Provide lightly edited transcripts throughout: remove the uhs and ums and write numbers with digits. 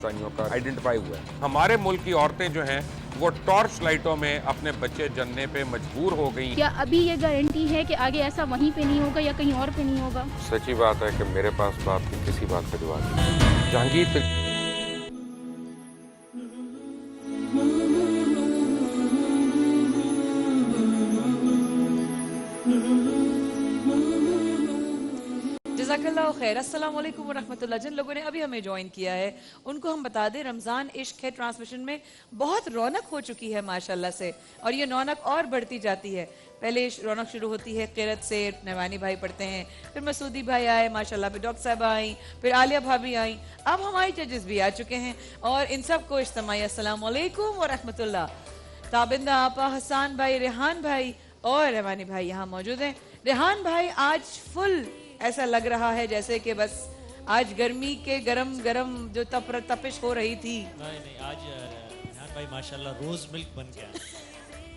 का आइडेंटिफाई हुआ है। हमारे मुल्क की औरतें जो हैं वो टॉर्च लाइटों में अपने बच्चे जनने पे मजबूर हो गई। क्या अभी ये गारंटी है कि आगे ऐसा वहीं पे नहीं होगा या कहीं और पे नहीं होगा? सच्ची बात है कि मेरे पास तो आपकी किसी बात पे जवाब नहीं। जहांगीर जज़ाकल्लाहु खैर। अस्सलाम वालेकुम वरहमतुल्लाह। जिन लोगों ने अभी हमें ज्वाइन किया है उनको हम बता दें, रमज़ान इश्क है ट्रांसमिशन में बहुत रौनक हो चुकी है माशाल्लाह से, और ये रौनक और बढ़ती जाती है। पहले रौनक शुरू होती है क़िरत से, नवानी भाई पढ़ते हैं, फिर मसूदी भाई आए माशाल्लाह, फिर डॉक्टर साहब आई, फिर आलिया भाभी आई, अब हमारी जजेस भी आ चुके हैं और इन सब को इज्तिमाई अस्सलाम वालेकुम वरहमतुल्लाह। ताबिंदा आपा, हसान भाई, रेहान भाई और रवानी भाई यहाँ मौजूद हैं। रेहान भाई आज फुल ऐसा लग रहा है जैसे कि बस आज गर्मी के गरम गरम जो तपिश हो रही थी। नहीं, आज रेहान भाई माशाल्लाह रोज मिल्क बन गया।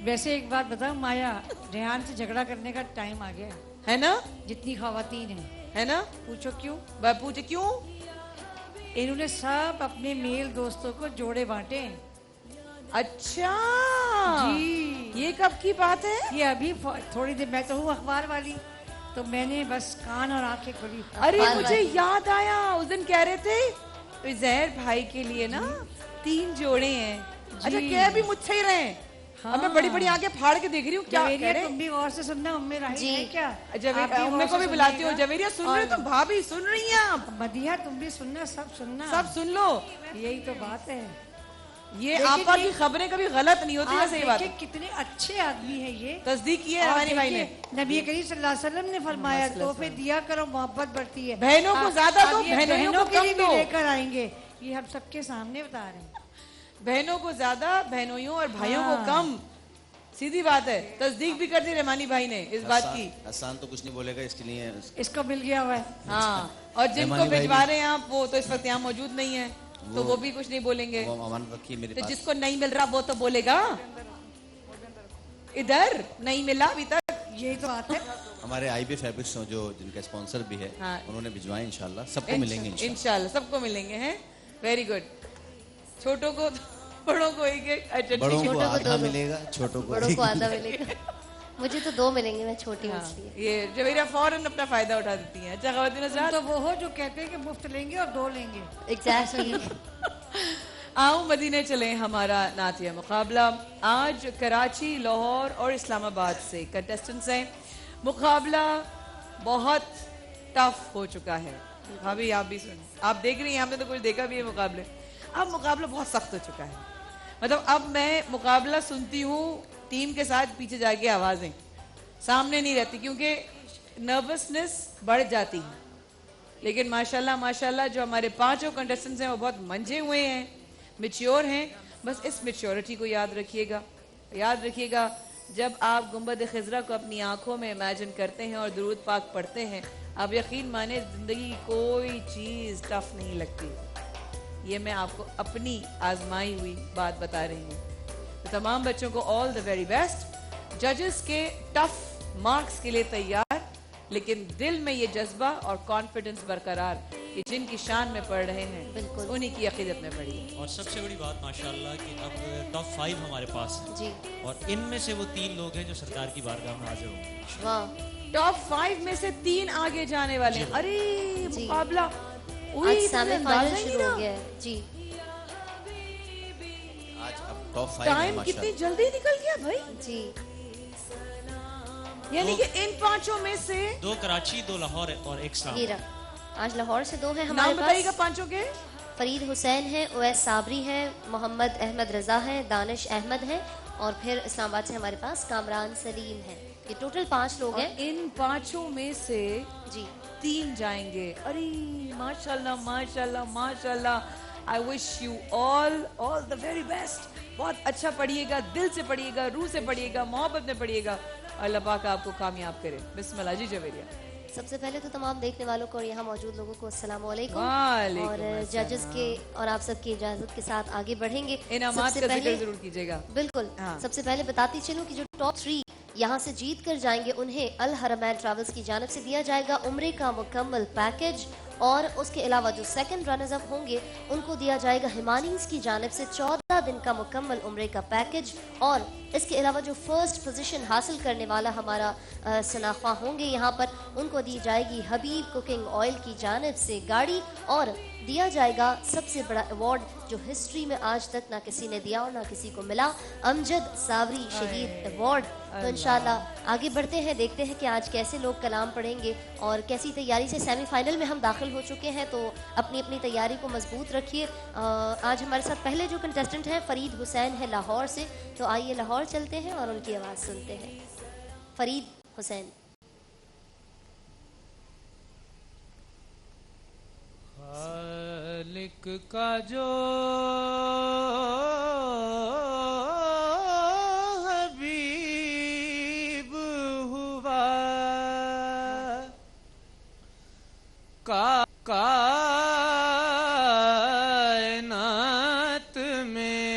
वैसे एक बात बताओ माया, रेहान से झगड़ा करने का टाइम आ गया है ना? जितनी खवातीन है ना? पूछो क्यों? पूछे क्यों? इन्होंने सब अपने मेल दोस्तों को जोड़े बांटे। अच्छा जी, ये कब की बात है? ये अभी थोड़ी देर, मैं तो हूँ अखबार वाली, तो मैंने बस कान और आंखें खोली। अरे मुझे याद आया, उस दिन कह रहे थे जहर भाई के लिए ना 3 जोड़े हैं। अच्छा, कह भी मुझसे ही रहे। हाँ। अब मैं बड़ी बड़ी आंखें फाड़ के देख रही हूँ। क्या कह रहे? तुम भी गौर से सुनना, उम्मे राही है क्या? उम्मे को भी बुलाती हो? जवेरिया सुन रही हो? तुम भाभी सुन रही हैं आप? मदिया तुम भी सुनना, सब सुनना, सब सुन लो। यही तो बात है। ये आपा की खबरें कभी गलत नहीं होती। वैसे ही बात है। कितने अच्छे आदमी है ये, तस्दीक की है रवानी भाई ने। नबी करीम सल्लल्लाहु अलैहि वसल्लम ने फरमाया तोहफे दिया करो, मोहब्बत बढ़ती है। बहनों को ज्यादा दो, बहनों के लिए भी लेकर आएंगे, ये हम सबके सामने बता रहे हैं। बहनों को ज्यादा, बहनोइयों और भाइयों को कम, सीधी बात है। तस्दीक भी कर दी रहमानी भाई ने इस बात की। आसान तो कुछ नहीं बोलेगा, इसके लिए इसको मिल गया हुआ है। हाँ, और जिनको भिजवा रहे हैं आप वो तो इस वक्त यहाँ मौजूद नहीं है, तो वो भी कुछ नहीं बोलेंगे। मेरे तो पास। जिसको नहीं मिल रहा वो तो बोलेगा। इधर नहीं मिला अभी तक, यही तो बात है। हमारे आईबी फैब्रिक्स जो जिनका स्पॉन्सर भी है, हाँ। उन्होंने भिजवाए, इंशाल्लाह सबको मिलेंगे। इंशाल्लाह सबको मिलेंगे हैं। Very good. छोटों को, बड़ों को एक, अच्छा बड़ों को आधा मिलेगा, छोटों को बड़ों को आधा मिलेगा। मुझे तो 2 मिलेंगे, मैं छोटी हूँ इसलिए। ये जवेरिया फौरन अपना फायदा उठा देती हैं। अच्छा ख़वातीन हज़रात, तो वो हो जो कहते हैं कि मुफ्त लेंगे और 2 लेंगे। एग्जैक्टली। आओ मदीने चले। हमारा नातिया मुकाबला आज कराची, लाहौर और इस्लामाबाद से कंटेस्टेंट्स हैं। मुकाबला बहुत टफ हो चुका है। भाभी आप भी सुन, आप देख रही हैं, हमने तो कुछ देखा भी है मुकाबले। अब मुकाबला बहुत सख्त हो चुका है। मतलब अब मैं मुकाबला सुनती हूँ टीम के साथ पीछे जाके आवाजें सामने नहीं रहती, क्योंकि नर्वसनेस बढ़ जाती है। लेकिन माशाल्लाह माशाल्लाह जो हमारे 5 कंटेस्टेंट्स हैं वो बहुत मंझे हुए हैं, मैच्योर हैं। बस इस मैच्योरिटी को याद रखिएगा। याद रखिएगा, जब आप गुंबद खिजरा को अपनी आंखों में इमेजिन करते हैं और दुरूद पाक पढ़ते हैं, आप यकीन माने जिंदगी कोई चीज़ टफ नहीं लगती। ये मैं आपको अपनी आजमाई हुई बात बता रही हूँ। तो तमाम बच्चों को ऑल द वेरी बेस्ट। जजेस के टफ मार्क्स के लिए तैयार, लेकिन दिल में ये जज्बा और कॉन्फिडेंस बरकरार कि जिनकी शान में पढ़ रहे हैं उन्हीं की अकीदत में पढ़िए। और सबसे बड़ी बात माशाल्लाह कि अब टॉप 5 हमारे पास है जी, और इनमें से वो 3 लोग हैं जो सरकार की बारगाह में हाजिर होंगे। वाह, टॉप 5 में से 3 आगे जाने वाले हैं। अरे मुकाबला आज सेमीफाइनल शुरू हो गया है जी। आज अब टॉप 5 टाइम कितनी जल्दी निकल गया भाई जी। यानी कि इन 5 में से 2 कराची, 2 लाहौर और 1 इस्लामाबाद। आज लाहौर से 2 हैं नाम हमारे बताइएगा पास। 5 के। फरीद हुसैन है, उवैस साबरी है, मोहम्मद अहमद रजा है, दानिश अहमद है, और फिर इस्लामाबाद से हमारे पास कामरान सलीम है। ये टोटल 5 लोग हैं। इन 5 में से जी 3 जाएंगे। अरे माशाल्लाह माशाल्लाह माशाल्लाह। I wish you all the very best. बहुत अच्छा पढ़िएगा, दिल से पढ़िएगा, रूह से पढ़िएगा, मोहब्बत में पढ़िएगा। अल्लाह पाक आपको कामयाब करे। बिस्मिल्लाह जी। जवेरिया, सबसे पहले तो तमाम देखने वालों को और यहाँ मौजूद लोगों को अस्सलाम वालेकुम। वालेकुम और जजेस के और आप सबकी इजाजत के साथ आगे बढ़ेंगे। इनामात सबसे का पहले जिक्र जरूर कीजिएगा। बिल्कुल। हाँ। सबसे पहले बताती चलूं कि जो टॉप 3 यहाँ से जीत कर जाएंगे उन्हें अल हरमैन ट्रैवल्स की जानिब से दिया जाएगा उम्रे का मुकम्मल पैकेज और उसके अलावा जो सेकंड रनर्स अप होंगे उनको दिया जाएगा हिमानीज की जानिब से 14 दिन का मुकम्मल उम्रे का पैकेज। और इसके अलावा जो फर्स्ट पोजीशन हासिल करने वाला हमारा शनाख्वा होंगे यहाँ पर, उनको दी जाएगी हबीब कुकिंग ऑयल की जानिब से गाड़ी, और दिया जाएगा सबसे बड़ा अवार्ड जो हिस्ट्री में आज तक ना किसी ने दिया और ना किसी को मिला, अमजद सावरी शहीद अवार्ड। तो इंशाल्लाह आगे बढ़ते हैं, देखते हैं कि आज कैसे लोग कलाम पढ़ेंगे और कैसी तैयारी से सेमीफाइनल में हम दाखिल हो चुके हैं। तो अपनी अपनी तैयारी को मजबूत रखिए। आज हमारे साथ पहले जो कंटेस्टेंट हैं फरीद हुसैन है लाहौर से, तो आइए लाहौर चलते हैं और उनकी आवाज़ सुनते हैं। फरीद हुसैन। खालिक का जो हबीब हुआ कायनात में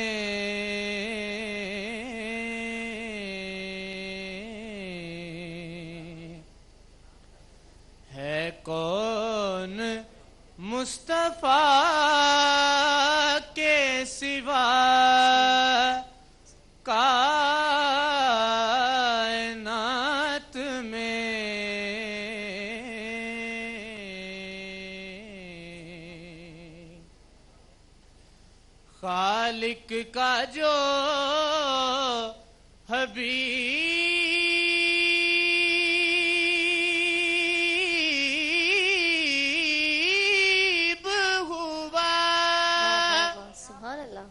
है कौन मुस्तफा के सिवा, कायनात में खालिक का जो हबीब हुआ सुभान अल्लाह।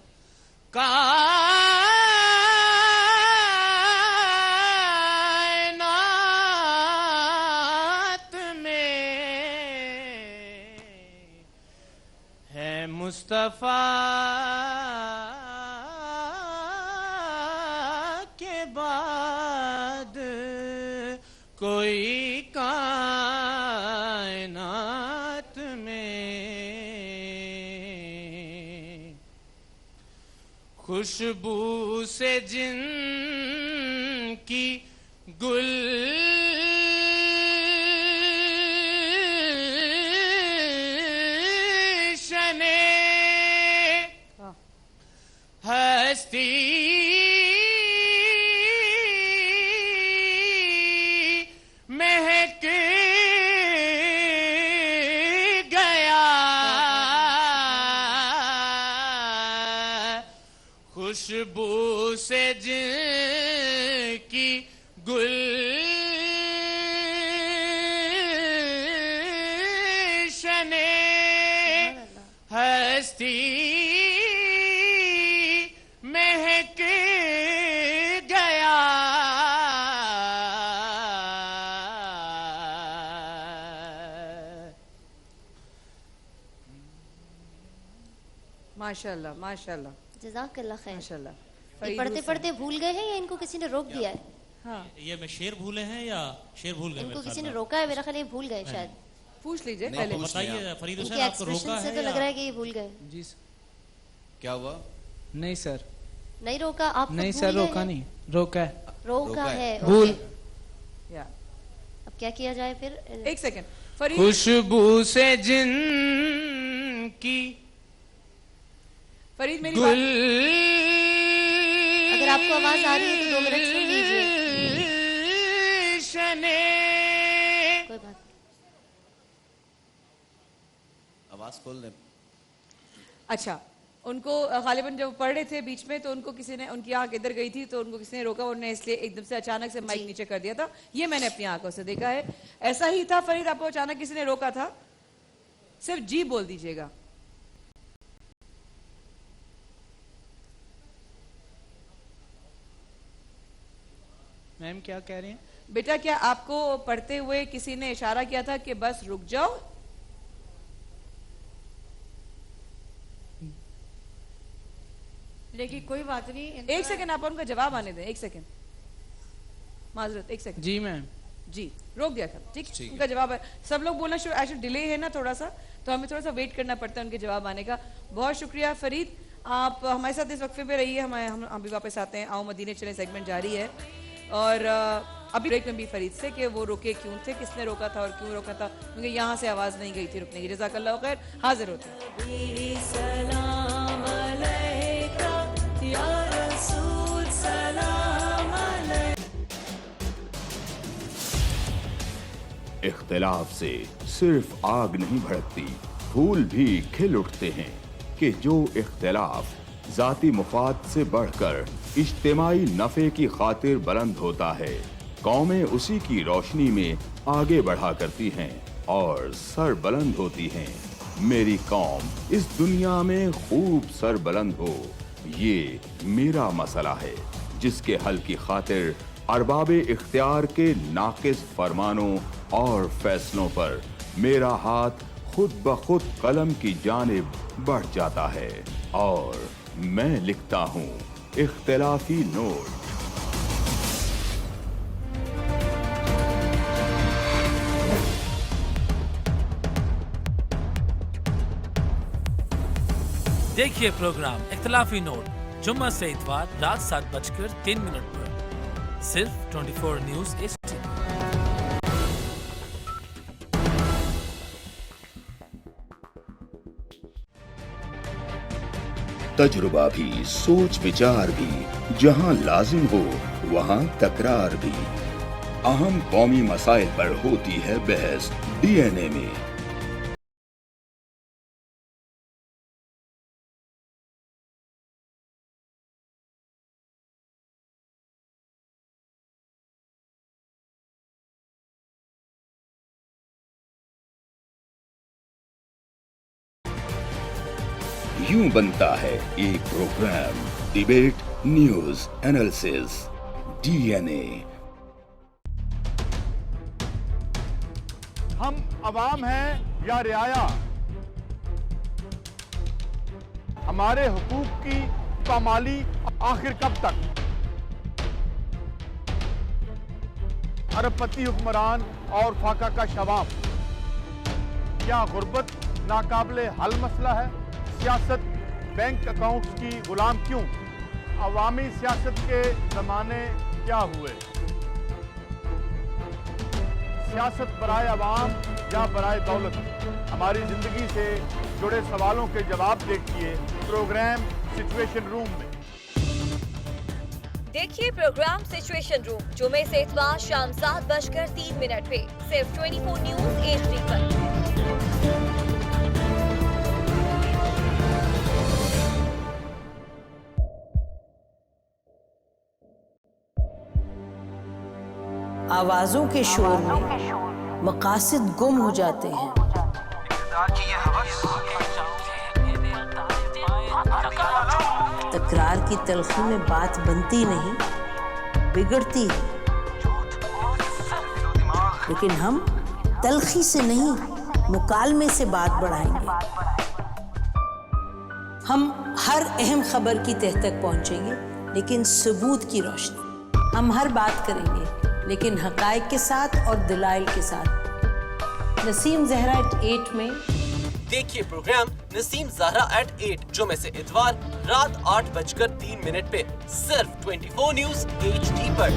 कायनात में है मुस्तफा के बाद कोई कायनात में। खुशबू से जिनकी गुलशने हस्ती महक गया, खुशबू से जिनकी गुलशने हस्ती महक गया। माशाल्लाह माशाल्लाह जज़ाकल्लाह खैर। माशाल्लाह। ये पढ़ते पढ़ते भूल गए हैं या इनको किसी ने रोक दिया है? हाँ ये मैं शेर भूले हैं या शेर भूल गए? इनको मेरे किसी ख्याल ने में। रोका है, मेरा ख्याल है ये भूल गए शायद। पूछ लीजिए नहीं, पहले। पूछ लिया। बताइए फरीद हुसैन, इनके आपको रोका एक्सप्रेशन से है तो लग या? रहा है कि ये भूल गए। जी क्या हुआ? नहीं सर, नहीं रोका आप? नहीं सर, रोका नहीं, रोका है। रोका रोका है, है। भूल। ओके। या अब क्या किया जाए फिर? एक सेकंड फरीद। खुशबू से जिनकी फरीद मेरी बात गुल, अगर आपको आवाज आ रही है तो 2 मिनट सुन लीजिए। शने कोई बात आवाज खोल दे। अच्छा, उनको गालिबन जब पढ़ रहे थे बीच में तो उनको किसी ने, उनकी आंख इधर गई थी तो उनको किसी ने रोका, उन्होंने इसलिए एकदम से अचानक से माइक नीचे कर दिया था। ये मैंने अपनी आंखों से देखा है। ऐसा ही था फरीद, आपको अचानक किसी ने रोका था? सिर्फ जी बोल दीजिएगा। मैम क्या कह रही हैं? बेटा क्या आपको पढ़ते हुए किसी ने इशारा किया था कि बस रुक जाओ? लेकिन कोई बात नहीं। एक सेकंड आप उनका जवाब आने दें। एक सेकंड माजरत, एक सेकंड जी मैम। जी रोक दिया था। ठीक, ठीक है। उनका जवाब है। सब लोग बोलना शुरू, एक्चुअली डिले है ना थोड़ा सा, तो हमें थोड़ा सा वेट करना पड़ता है उनके जवाब आने का। बहुत शुक्रिया फरीद, आप हमारे साथ इस वक्फे पे रहिए। हम अभी वापस आते हैं। आओ मदीने चले सेगमेंट जारी है और अभी ब्रेक में भी फरीद से कि वो रुके क्यों थे, किसने रोका था और क्यों रोका था, क्योंकि यहाँ से आवाज़ नहीं गई थी रुकने की। जज़ाकल्लाह खैर, हाजिर होते इख्तिलाफ से सिर्फ आग नहीं भड़कती, फूल भी खिल उठते हैं कि जो इख्तिलाफ जाती मुफाद से बढ़कर इज्तिमाई नफे की खातिर बुलंद होता है, कौमें उसी की रोशनी में आगे बढ़ा करती हैं और सर बुलंद होती हैं। मेरी कौम इस दुनिया में खूब सर बुलंद हो, ये मेरा मसला है जिसके हल की खातिर अरबाबे इख्तियार के नाकिस फरमानों और फैसलों पर मेरा हाथ खुद ब खुद कलम की जानिब बढ़ जाता है और मैं लिखता हूँ इख्तिलाफी नोट। देखिए प्रोग्राम इख्तिलाफी नोट जुम्मा से इतवार रात 7:03 पर सिर्फ 24 न्यूज HD। तजुर्बा भी, सोच विचार भी, जहां लाजिम हो वहां तकरार भी। अहम कौमी मसाइल पर होती है बहस DNA में। यूं बनता है एक programme, debate, news, analysis, DNA। हम अवाम हैं या रियाया, हमारे हुकूक की पामाली आखिर कब तक? अरबपति हुक्मरान और फाका का शवाब, क्या गुर्बत नाकाबिले हल मसला है? सियासत बैंक अकाउंट्स की गुलाम क्यों? अवामी सियासत के जमाने क्या हुए? सियासत बराए अवाम या बराए दौलत? हमारी जिंदगी से जुड़े सवालों के जवाब देखिए प्रोग्राम सिचुएशन रूम में। देखिए प्रोग्राम सिचुएशन रूम जुमे से इतवार शाम 7:03 पे सिर्फ 24 न्यूज HD पर। आवाजों के शोर में मकासद गुम हो जाते हैं। तकरार की तलखी में बात बनती नहीं, बिगड़ती है। लेकिन हम तलखी से नहीं, मुकालमे से बात बढ़ाएंगे। हम हर अहम खबर की तह तक पहुंचेंगे, लेकिन सबूत की रोशनी। हम हर बात करेंगे, लेकिन हकायक के साथ और दलाइल के साथ। नसीम जहरा @8 में देखिए प्रोग्राम नसीम ज़हरा @8 जुमे से इतवार रात 8:03 पे सिर्फ 24 न्यूज HD पर।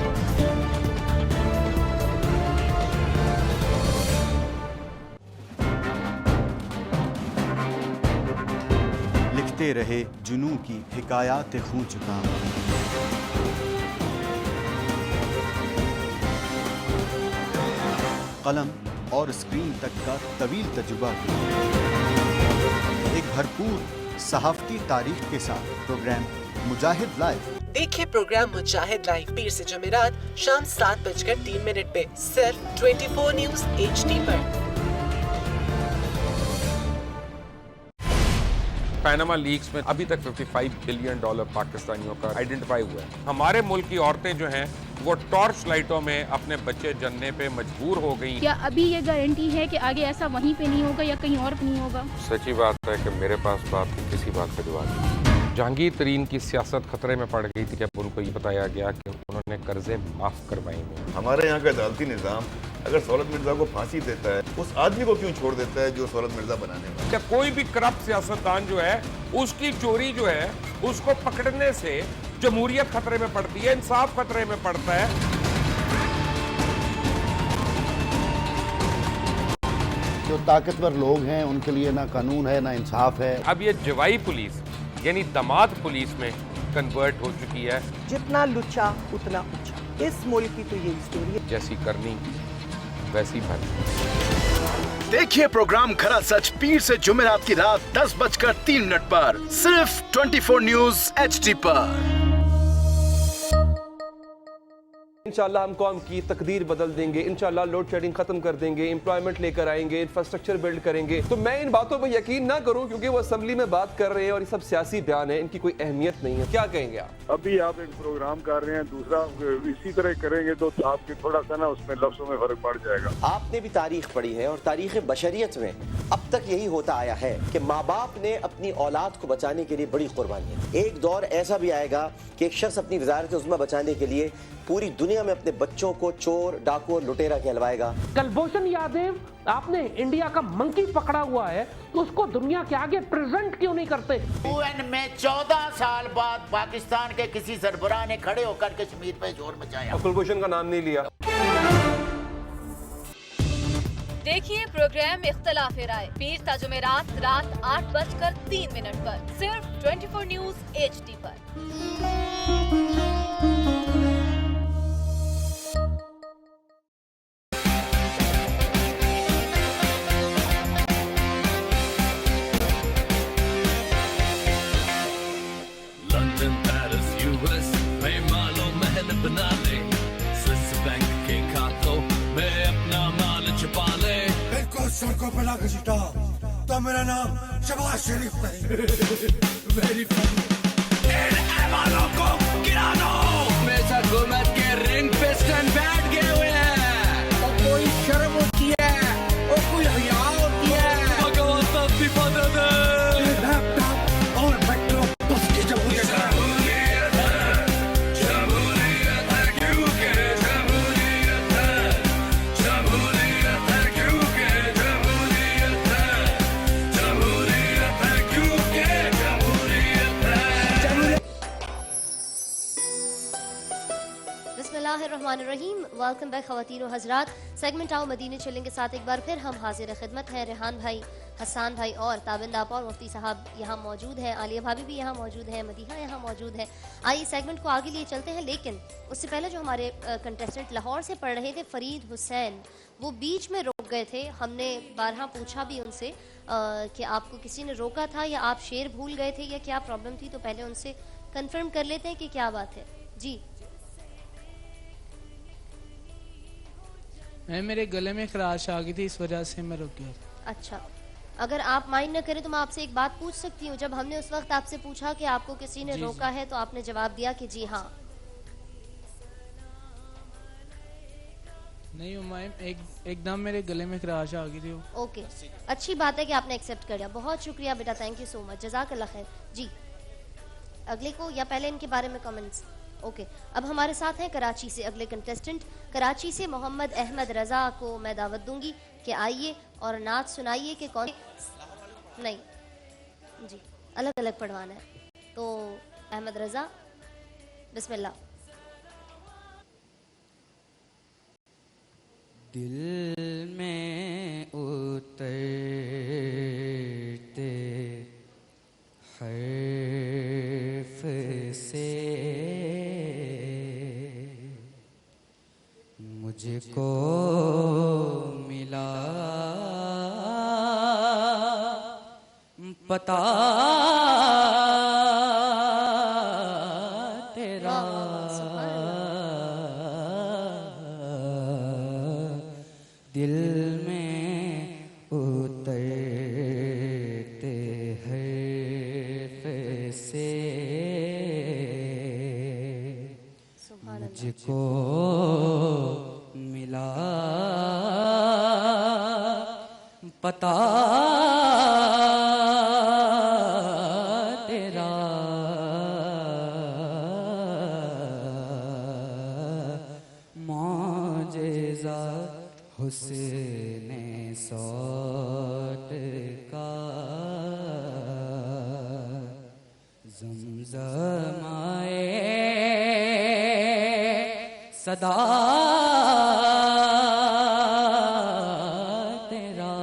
लिखते रहे जुनू की हिकायात खूं चुका। कलम और स्क्रीन तक का तवील तजुर्बा किया। एक भरपूर सहाफती तारीख के साथ प्रोग्राम मुजाहिद लाइव। देखिए प्रोग्राम मुजाहिद लाइव पीर से जुमेरात शाम 7:03 पे सिर्फ 24 न्यूज HD पर। पैनामा लीक्स में अभी तक $55 बिलियन पाकिस्तानियों का आइडेंटिफाई हुआ है। हमारे मुल्क की औरतें जो हैं वो टॉर्च लाइटों में अपने बच्चे जनने पे मजबूर हो गई। क्या अभी ये गारंटी है कि आगे ऐसा वहीं पे नहीं होगा या कहीं और पे नहीं होगा? सच्ची बात है कि मेरे पास बात की किसी बात का जवाब नहीं। जहांगीर तरीन की सियासत खतरे में पड़ गई थी जब उनको ये बताया गया कि उन्होंने कर्जे माफ करवाए हैं। हमारे यहाँ का अदालती निज़ाम अगर सौलत मिर्जा को फांसी देता है, उस आदमी को क्यों छोड़ देता है जो सौलत मिर्जा बनाने वाला? क्या कोई भी करप्ट सियासतदान जो है उसकी चोरी जो है उसको पकड़ने से जमहूरियत खतरे में पड़ती है, इंसाफ खतरे में पड़ता है। जो ताकतवर लोग हैं उनके लिए ना कानून है ना इंसाफ है। अब ये जवाई पुलिस यानी दामाद पुलिस में कन्वर्ट हो चुकी है। जितना लुच्चा उतना ऊंचा, इस मुल्क की तो यही स्टोरी है। जैसी करनी वैसी भरनी। देखिए प्रोग्राम खरा सच पीर से जुमेरात की रात 10:03 पर सिर्फ 24 न्यूज HD पर। इंशाल्लाह हम कौम की तकदीर बदल देंगे, इंशाल्लाह लोड शेडिंग खत्म कर देंगे, एम्प्लॉयमेंट लेकर आएंगे, इंफ्रास्ट्रक्चर बिल्ड करेंगे। तो मैं इन बातों पर यकीन ना करूं क्योंकि वो असेंबली में बात कर रहे हैं और ये सब सियासी बयान है, इनकी कोई अहमियत नहीं है। क्या कहेंगे आप? अभी आप एक प्रोग्राम कर रहे हैं, दूसरा इसी तरह करेंगे तो आपके थोड़ा सा ना उसमें लफ्जों में फर्क पड़ जाएगा। आपने भी तारीख पढ़ी है और तारीख बशरियत में अब तक यही होता आया है कि माँ बाप ने अपनी औलाद को बचाने के लिए बड़ी कुर्बानियां। एक दौर ऐसा भी आएगा कि एक शख्स अपनी वजारत उज़्मा बचाने के लिए पूरी दुनिया में अपने बच्चों को चोर, डाकू और लुटेरा कहलवाएगा। कुलभूषण यादव, आपने इंडिया का मंकी पकड़ा हुआ है तो उसको दुनिया के आगे प्रेजेंट क्यों नहीं करते? UN में 14 साल बाद पाकिस्तान के किसी सरबराह ने खड़े होकर कश्मीर पे जोर मचाया। कुलभूषण का नाम नहीं लिया। देखिए प्रोग्राम इख्तिलाफ राय पीर ता जुमेरात रात 8:03 पर सिर्फ 24 न्यूज HD पर। लंदन, पेरिस, US में मालो महल बना ले, स्विस बैंक के खातों में अपना माल छुपा ले। सड़कों पर लाकर छिटा तो मेरा नाम शबाज शरीफ नहीं। वेरी इन ऐवानों को गिरा दो। हमेशा हुकूमत के रिंग पे स्टैंड बैठ गए हुए हैं। और कोई शर्म होती है और कोई हया होती है। भगवान तब भी बदल दे। लैपटॉप और मेट्रो बस की जमहूरियत बिस्मिल्लाहिर्रहमानिर्रहीम। वेलकम बैक ख़वातीन और हज़रात। सेगमेंट आओ मदीने चलें के साथ एक बार फिर हम हाजिर खिदमत हैं। रेहान भाई, हसान भाई और ताबिंदा और मुफ्ती साहब यहाँ मौजूद हैं। आलिया भाभी भी यहाँ मौजूद हैं, मदीहा यहाँ मौजूद है। आइए सेगमेंट को आगे लिए चलते हैं, लेकिन उससे पहले जो हमारे कंटेस्टेंट लाहौर से पढ़ रहे थे फ़रीद हुसैन, वो बीच में रोक गए थे। हमने बारहा पूछा भी उनसे कि आपको किसी ने रोका था या आप शेर भूल गए थे या क्या प्रॉब्लम थी, तो पहले उनसे कन्फर्म कर लेते हैं कि क्या बात है। जी मेरे गले में खराश आ गई थी, इस वजह से मैं रुक गया। अच्छा, अगर आप माइंड न करें तो मैं आपसे एक बात पूछ सकती हूँ? जब हमने उस वक्त आपसे पूछा कि आपको किसी ने रोका है तो आपने जवाब दिया कि जी हाँ। नहीं उमाइम, एकदम मेरे गले में खराश आ गई थी। ओके, अच्छी बात है कि आपने एक्सेप्ट कर लिया। बहुत शुक्रिया बेटा, थैंक यू सो मच, जज़ाकल्लाह खैर। जी अगले को या पहले इनके बारे में कमेंट्स? ओके, अब हमारे साथ हैं कराची से अगले कंटेस्टेंट। कराची से मोहम्मद अहमद रज़ा को मैं दावत दूंगी कि आइए और नात सुनाइए कि कौन नहीं जी अलग अलग पढ़वाना है। तो अहमद रज़ा, बिस्मिल्लाह। दिल में उतरते हर्फ से मुझको मिला पता तेरा, दिल में उतरते हर्फ से मुझको मिला पता तेरा, मौजेज़ा हुस्ने सौत का ज़मज़माए सदा तेरा,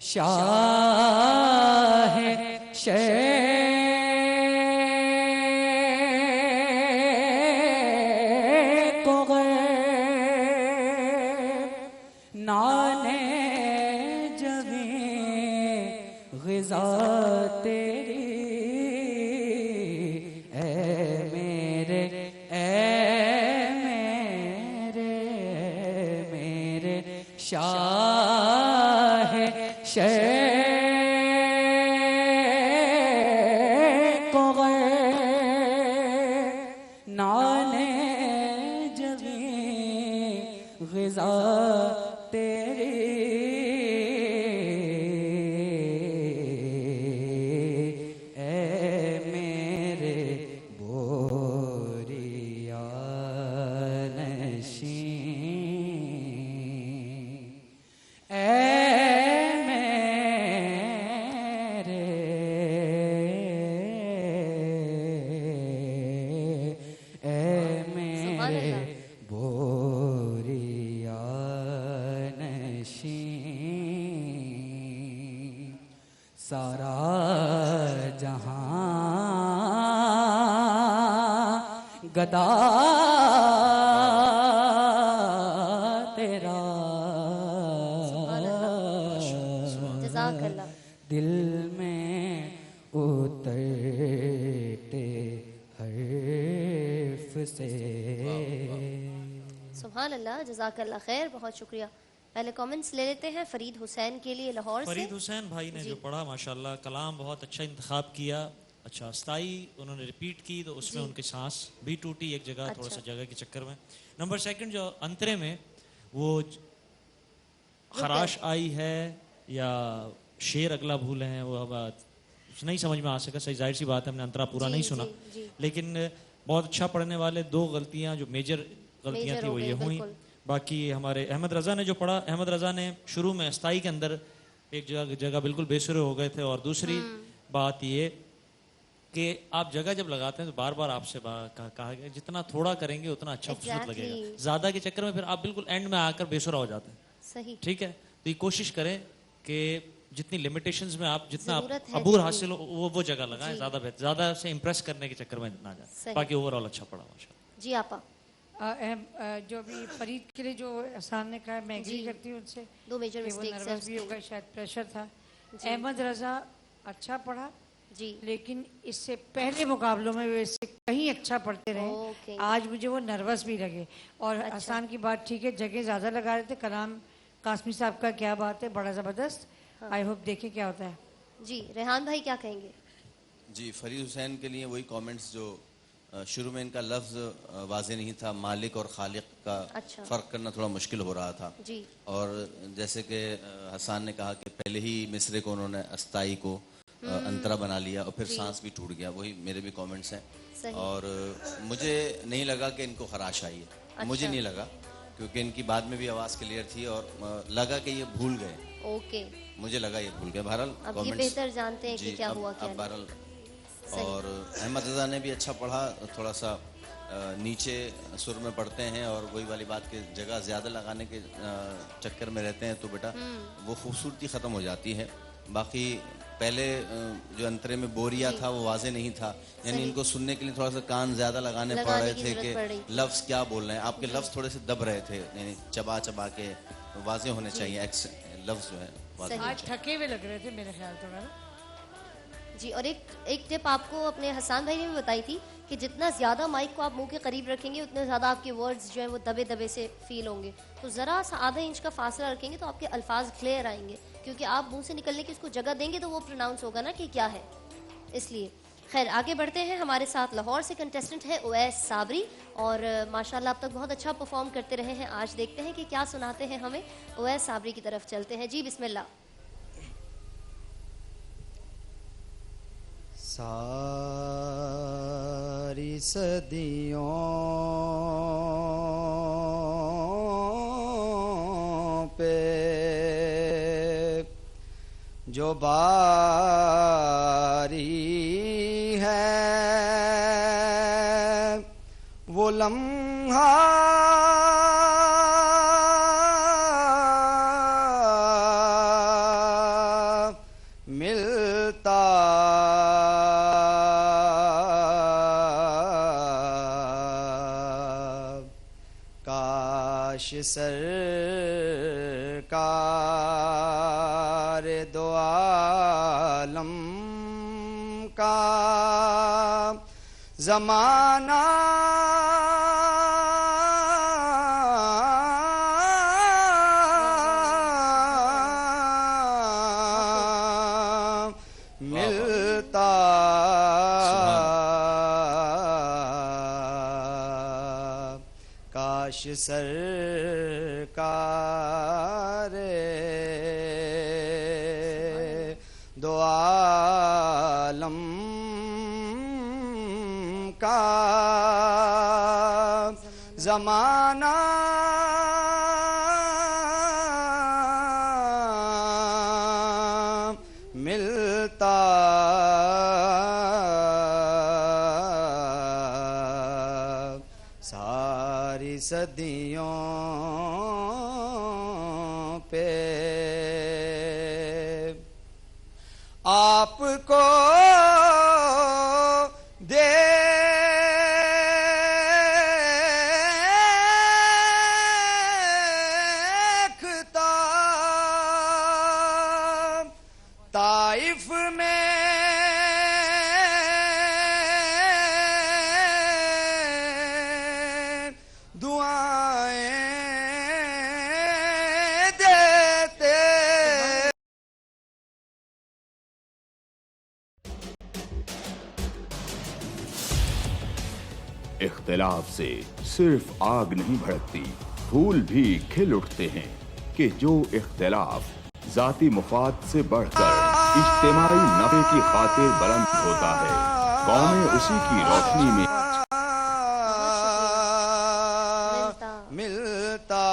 शाह को नाने जबे ग़िज़ा तेरी शाह को नाने जबे ग़िज़ा तेरी मेरे बोरिया नशीं सारा जहां गदा तेरा दिल में उतरते हर्फ से। सुभान अल्लाह, जज़ाकल्लाह खैर, बहुत शुक्रिया। पहले कमेंट्स ले लेते हैं फरीद हुसैन के लिए लाहौर से। फरीद हुसैन भाई ने जो पढ़ा माशाल्लाह, कलाम बहुत अच्छा इंतखाब किया, अच्छा अस्ताई उन्होंने रिपीट की तो उसमें उनकी सांस भी टूटी एक जगह, अच्छा। थोड़ा सा जगह के चक्कर में। नंबर सेकंड जो अंतरे में वो खराश आई है या शेर अगला भूले हैं, वो अब नहीं समझ में आ सका। सही जाहिर सी बात है, हमने अंतरा पूरा नहीं सुना, लेकिन बहुत अच्छा पढ़ने वाले दो गलतियां जो मेजर गलतियां थी वो ये हुई। बाकी हमारे अहमद रज़ा ने जो पढ़ा, अहमद रज़ा ने शुरू में अस्ताई के अंदर एक जगह बिल्कुल बेसुरे हो गए थे। और दूसरी बात ये कि आप जगह जब लगाते हैं तो बार बार आपसे कहा गया जितना थोड़ा करेंगे उतना अच्छा खूबसूरत लगेगा, ज्यादा के चक्कर में फिर आप बिल्कुल एंड में आकर बेसुरा हो जाते हैं। सही, ठीक है, तो ये कोशिश करें कि जितनी लिमिटेशंस में आप जितना अबूर हासिल हो वो जगह लगाएं, ज्यादा से इम्प्रेस करने के चक्कर में ना जाए। बाकी ओवरऑल अच्छा पड़ा माशाल्लाह। जी आपा जो भी फरीद के लिए जो एहसान ने कहा, मैं एग्री करती हूँ उनसे। दो मेजर मिस्टेक्स नर्वस भी होगा, शायद प्रेशर था। अहमद रज़ा अच्छा पढ़ा जी, लेकिन इससे पहले मुकाबलों में वे इससे कहीं अच्छा पढ़ते रहे। आज मुझे वो नर्वस भी लगे। और एहसान की बात ठीक है, जगह ज़्यादा लगा रहे थे। कलाम कासमी साहब का क्या बात है, बड़ा ज़बरदस्त। आई होप देखें क्या होता है। जी रेहान भाई क्या कहेंगे? जी फरीद हुसैन के लिए वही कमेंट्स जो शुरू में इनका लफ्ज़ वाज़े नहीं था, मालिक और खालिक का फ़र्क करना थोड़ा मुश्किल हो रहा था जी। और जैसे कि हसन ने कहा कि पहले ही मिसरे को उन्होंने अस्ताई को अंतरा बना लिया और फिर सांस भी टूट गया, वही मेरे भी कमेंट्स हैं। और मुझे नहीं लगा कि इनको खराश आई है, मुझे नहीं लगा, क्योंकि इनकी बाद में भी आवाज़ क्लियर थी और लगा कि ये भूल गए। ओके, मुझे लगा ये भूल गए। बहरहाल अब ये बेहतर जानते हैं कि क्या हुआ क्या बहरहाल। और अहमद रज़ा ने भी अच्छा पढ़ा, थोड़ा सा नीचे सुर में पढ़ते हैं और वही वाली बात के जगह ज़्यादा लगाने के चक्कर में रहते हैं तो बेटा वो खूबसूरती ख़त्म हो जाती है। बाकी पहले जो अंतरे में बोरिया था वो वाजे नहीं था, यानी इनको सुनने के लिए थोड़ा सा कान ज़्यादा लगाने पड़ रहे थे कि लफ्ज़ क्या बोल रहे हैं। आपके लफ्ज़ थोड़े से दब रहे थे, यानी चबा चबा के वाजे होने चाहिए लफ्ज़ जो है। आज थके हुए लग रहे थे मेरे ख्याल थोड़ा ना जी। और एक टिप आपको अपने हसन भाई ने भी बताई थी कि जितना ज़्यादा माइक को आप मुंह के करीब रखेंगे उतने ज़्यादा आपके वर्ड्स जो हैं वो दबे दबे से फील होंगे। तो ज़रा सा आधा इंच का फासला रखेंगे तो आपके अल्फाज क्लियर आएंगे, क्योंकि आप मुंह से निकलने की उसको जगह देंगे तो वो प्रोनाउंस होगा ना कि क्या है, इसलिए। खैर आगे बढ़ते हैं। हमारे साथ लाहौर से कंटेस्टेंट है उवैस साबरी और माशाल्लाह अब तक बहुत अच्छा परफॉर्म करते रहे हैं। आज देखते हैं कि क्या सुनाते हैं हमें। उवैस साबरी की तरफ चलते हैं। जी बिस्मिल्लाह। सारी सदियों पे जो बारी है वो लम्हा काश सरकार दो आलम का ज़माना मिलता काश सरकार दो आलम का ज़माना मिलता सारी सदियों पे आपको देखता ताइफ में दुआएं देते। इख्तिलाफ से सिर्फ आग नहीं भड़कती, फूल भी खिल उठते हैं कि जो इख्तिलाफ जाती मुफाद से बढ़कर इज्तिमाई नफे की खातिर बुलंद होता है, कौमें उसी की रोशनी में मिलता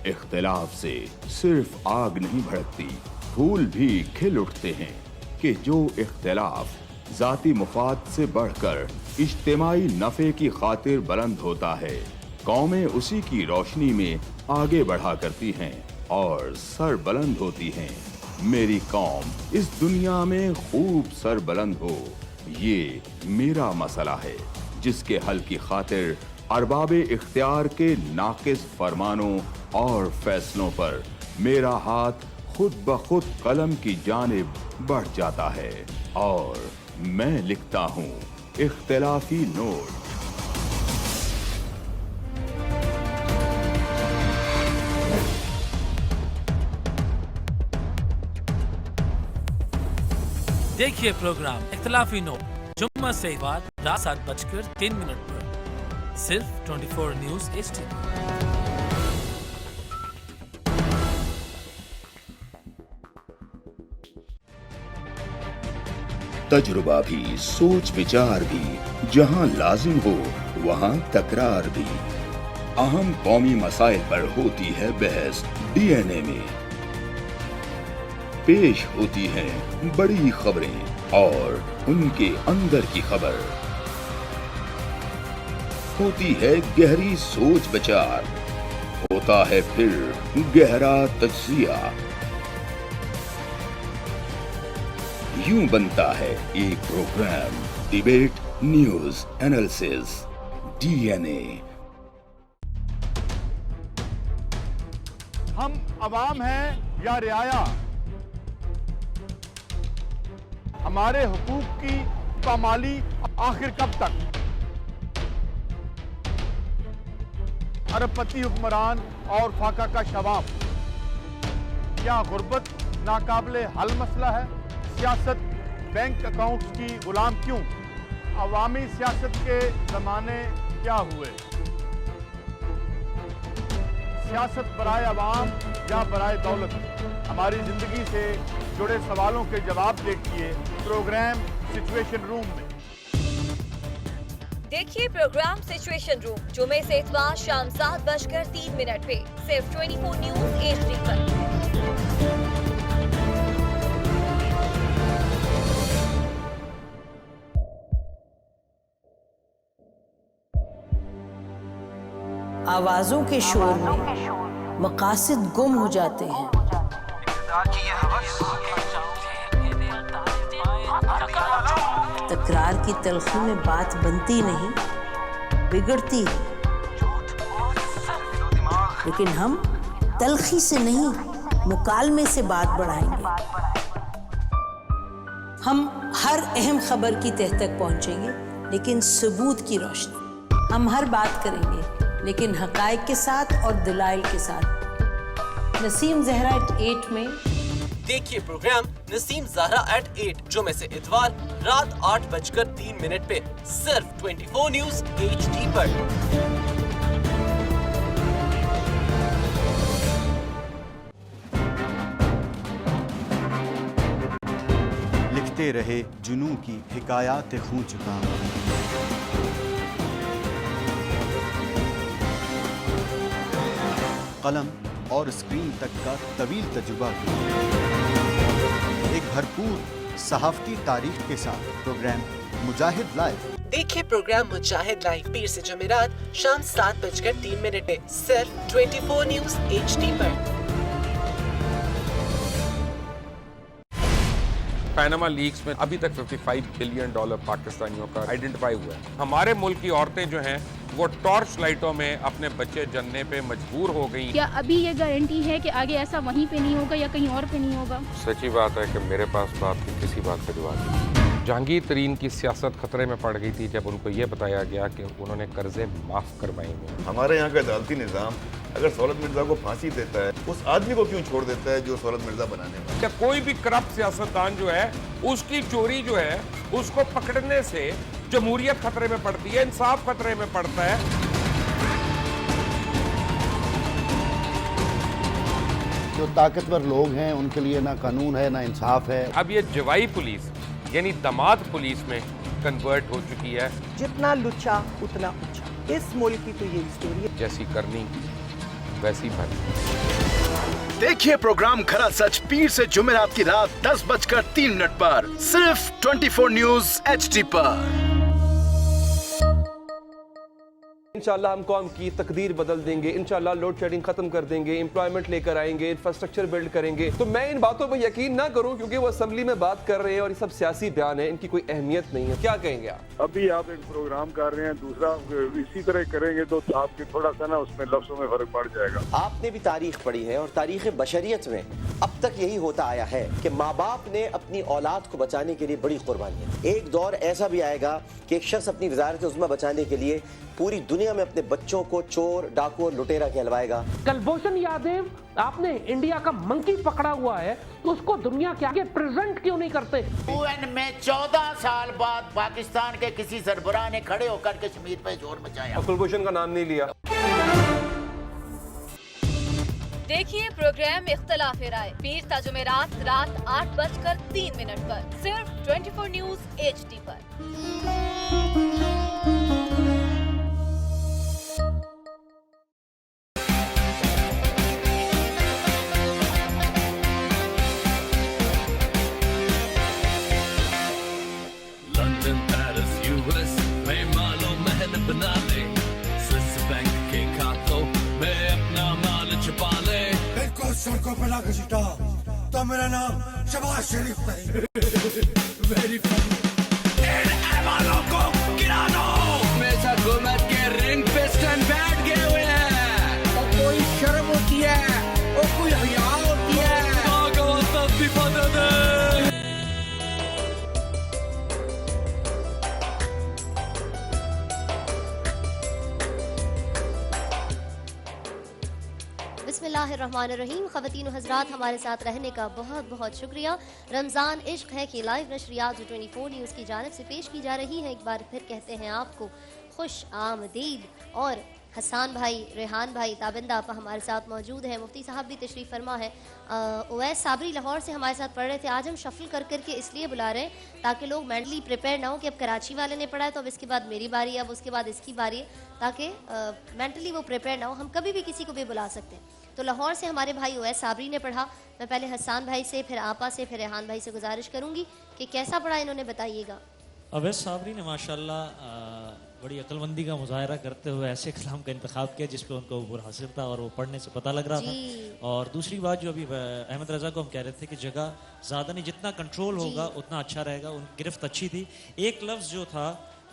इख्तिलाफ से सिर्फ आग नहीं भड़कती, फूल भी खिल उठते हैं कि जो इख्तिलाफ जाती मुफाद से बढ़कर इज्तिमाई नफे की खातिर बुलंद होता है, कौमें उसी की रोशनी में आगे बढ़ा करती हैं और सर बुलंद होती हैं। मेरी कौम इस दुनिया में खूब सर बुलंद हो, ये मेरा मसला है जिसके हल की खातिर अरबाबे इख्तियार के नाकिस फरमानों और फैसलों पर मेरा हाथ खुद ब खुद कलम की जानिब बढ़ जाता है और मैं लिखता हूँ इख्तिलाफी नोट। देखिए प्रोग्राम इख्तिलाफी नोट जुम्मा से इतवार रात 7:03 पर सिर्फ 24 न्यूज़ HD पर। तजुर्बा भी, सोच विचार भी, जहां लाजिम हो वहां तकरार भी। अहम कौमी मसाइल पर होती है बहस DNA में। पेश होती हैं बड़ी खबरें और उनके अंदर की खबर। होती है गहरी सोच विचार, होता है फिर गहरा तज्जिया। यूं बनता है एक programme debate news analysis DNA। हम अवाम हैं या रियाया, हमारे हुकूक की पामाली आखिर कब तक? अरबपति हुक्मरान और फाका का शवाब, क्या गुर्बत नाकाबिले हल मसला है? सियासत बैंक अकाउंट्स की गुलाम क्यों? अवामी सियासत के जमाने क्या हुए? सियासत बराए अवाम या बराए दौलत? हमारी जिंदगी से जुड़े सवालों के जवाब देखिए प्रोग्राम सिचुएशन रूम में। देखिए प्रोग्राम सिचुएशन रूम जुमे से इतवार शाम 7:03 पे सिर्फ 24 न्यूज़ HD पर। आवाजों के शोर में मकासद गुम हो जाते हैं। इकरार की तलखी में बात बनती नहीं, बिगड़ती है। लेकिन हम तलखी से नहीं, मुकालमे से बात बढ़ाएंगे। हम हर अहम खबर की तह तक पहुंचेंगे, लेकिन सबूत की रोशनी। हम हर बात करेंगे, लेकिन हकायक के साथ और दलाइल के साथ। नसीम जहरा 8 में देखिए प्रोग्राम नसीम ज़हरा @8 जुमे से इतवार रात 8:03 पे सिर्फ 24 न्यूज़ HD पर। लिखते रहे जुनू की हिकायात खूं चुका, कलम और स्क्रीन तक का तवील तजुर्बा किया। एक भरपूर सहाफ़ती तारीख के साथ प्रोग्राम मुजाहिद लाइव। देखिए प्रोग्राम मुजाहिद लाइव पीर से जुमेरात शाम 7:03 पे सिर्फ 24 न्यूज़ HD पर। पैनामा लीक्स में अभी तक $55 बिलियन पाकिस्तानियों का आइडेंटिफाई हुआ है। हमारे मुल्क की औरतें जो हैं वो टॉर्च लाइटों में अपने बच्चे जनने पे मजबूर हो गई। क्या अभी ये गारंटी है कि आगे ऐसा वहीं पे नहीं होगा या कहीं और पे नहीं होगा? सच्ची बात है कि मेरे पास बात की किसी बात का जवाब नहीं। जहांगीर तरीन की सियासत खतरे में पड़ गई थी जब उनको ये बताया गया कि उन्होंने कर्जे माफ करवाएंगे। हमारे यहाँ का अदालती निज़ाम अगर सौलत मिर्जा को फांसी देता है, उस आदमी को क्यों छोड़ देता है जो सौलत मिर्जा बनाने वाला? क्या कोई भी करप्ट सियासतदान जो है उसकी चोरी जो है उसको पकड़ने से जमहूरियत खतरे में पड़ती है, इंसाफ खतरे में पड़ता है। जो ताकतवर लोग हैं उनके लिए ना कानून है ना इंसाफ है। अब ये जवाई पुलिस यानी दामाद पुलिस में कन्वर्ट हो चुकी है। जितना लुच्चा उतना ऊंचा। इस मुल्क की तो ये स्टोरी है। जैसी करनी वैसी भरनी। देखिए प्रोग्राम खरा सच पीर से जुमेरात की रात 10:03 पर सिर्फ 24 न्यूज़ HD पर। इंशाल्लाह हम कौम की तकदीर बदल देंगे, इंशाल्लाह लोड शेडिंग खत्म कर देंगे, एम्प्लॉयमेंट लेकर आएंगे, इंफ्रास्ट्रक्चर बिल्ड करेंगे। तो मैं इन बातों पर यकीन ना करूं क्योंकि वो असेंबली में बात कर रहे हैं और ये सब सियासी बयान है, इनकी कोई अहमियत नहीं है। क्या कहेंगे आप? अभी आप एक प्रोग्राम कर रहे हैं, दूसरा इसी तरह करेंगे तो आपके थोड़ा सा ना उसमें लफ्जों में फर्क पड़ जाएगा। आपने भी तारीख पढ़ी है और तारीख बशरियत में अब तक यही होता आया है कि माँ बाप ने अपनी औलाद को बचाने के लिए बड़ी कुर्बानियां। एक दौर ऐसा भी आएगा कि एक शख्स अपनी वजारत उज़्मा बचाने के लिए पूरी दुनिया में अपने बच्चों को चोर, डाकू और लुटेरा कहलवाएगा। कुलभूषण यादव, आपने इंडिया का मंकी पकड़ा हुआ है तो उसको दुनिया के आगे प्रेजेंट क्यों नहीं करते? UN में 14 साल बाद पाकिस्तान के किसी सरबराह ने खड़े होकर कश्मीर पे जोर मचाया। कुलभूषण का नाम नहीं लिया। देखिए प्रोग्राम इख्तलाफ राय पीर ता जुमेरात रात 8:03 पर सिर्फ 24 न्यूज़ HD पर। लंदन, पेरिस, US में मालो महल बना ले, स्विस बैंक के खातों में अपना माल छुपा ले। इनको सड़कों पे ला घसीटा तो मेरा नाम शबाज शरीफ नहीं। Very funny. इन वालों को गिरा दो। हमेशा हुकूमत के रिंग पिस्टन बैठ गए हुए हैं। और कोई शर्म होती है और कोई हया होती है। बिस्मिल्लाहिर्रहमानिर्रहीम। ख़वातीन हज़रात, हमारे साथ रहने का बहुत बहुत शुक्रिया। रमज़ान इश्क है कि लाइव नशरियात 24 न्यूज़ की जानिब से पेश की जा रही है। एक बार फिर कहते हैं आपको खुश आमदीद। और हसान भाई, रेहान भाई, ताबिंदा आपा हमारे साथ मौजूद हैं। मुफ्ती साहब भी तशरीफ़ फरमा है। उवैस साबरी लाहौर से हमारे साथ पढ़ रहे थे। आज हम शफल कर करके इसलिए बुला रहे हैं ताकि लोग मेंटली प्रिपेयर ना हो कि अब कराची वाले ने पढ़ा है तो अब इसके बाद मेरी बारी है, अब उसके बाद इसकी बारी है, ताकि मेंटली वो प्रिपेयर ना हो। हम कभी भी किसी को भी बुला सकते हैं। तो लाहौर से हमारे भाई उवैस साबरी ने पढ़ा। मैं पहले हसान भाई से, फिर आपा से, फिर रेहान भाई से गुजारिश करूँगी कि कैसा पढ़ा इन्होंने बताइएगा। अवैस साबरी ने माशाल्लाह बड़ी अक्लमंदी का मुजाहरा करते हुए ऐसे कलाम का इंतखाब किया जिस पे उनको अबूर हासिल था और वो पढ़ने से पता लग रहा था। और दूसरी बात जो अभी अहमद रजा को हम कह रहे थे कि जगह ज़्यादा नहीं, जितना कंट्रोल होगा उतना अच्छा रहेगा। उनकी गिरफ्त अच्छी थी। एक लफ्ज़ जो था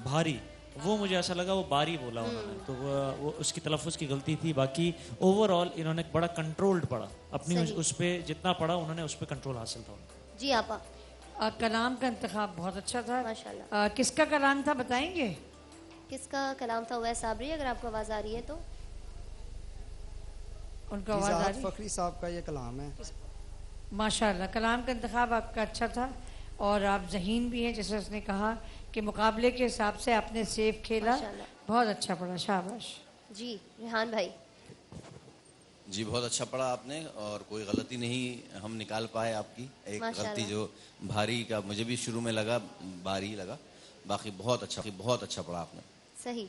भारी, वो मुझे ऐसा लगा वो बारी बोला उन्होंने, तो वो उसकी तलफ़ुज़ की गलती थी। बाकी ओवरऑल इन्होंने बड़ा कंट्रोल्ड पढ़ा, अपनी उस पर जितना पढ़ा उन्होंने उस पर कंट्रोल हासिल था उनको। जी आपा। कलाम का इंतखाब बहुत अच्छा था माशाल्लाह। किसका कलाम था बताएंगे? किसका कलाम था? उवैस साबरी, अगर आपको आवाज़ आ रही है तो। उनको आवाज़ आ रही है? फखरी साहब का ये कलाम है। माशाल्लाह, कलाम का इंतखाब आपका अच्छा था और आप ज़हीन भी हैं, जैसे उसने कहा कि मुकाबले के हिसाब से आपने सेफ खेला, बहुत अच्छा पढ़ा, शाबाश। जी रेहान भाई। जी बहुत अच्छा पढ़ा आपने और कोई गलती नहीं हम निकाल पाए आपकी। एक गलती जो भारी का मुझे भी शुरू में लगा, भारी लगा, बाकी बहुत अच्छा पढ़ा आपने। सही।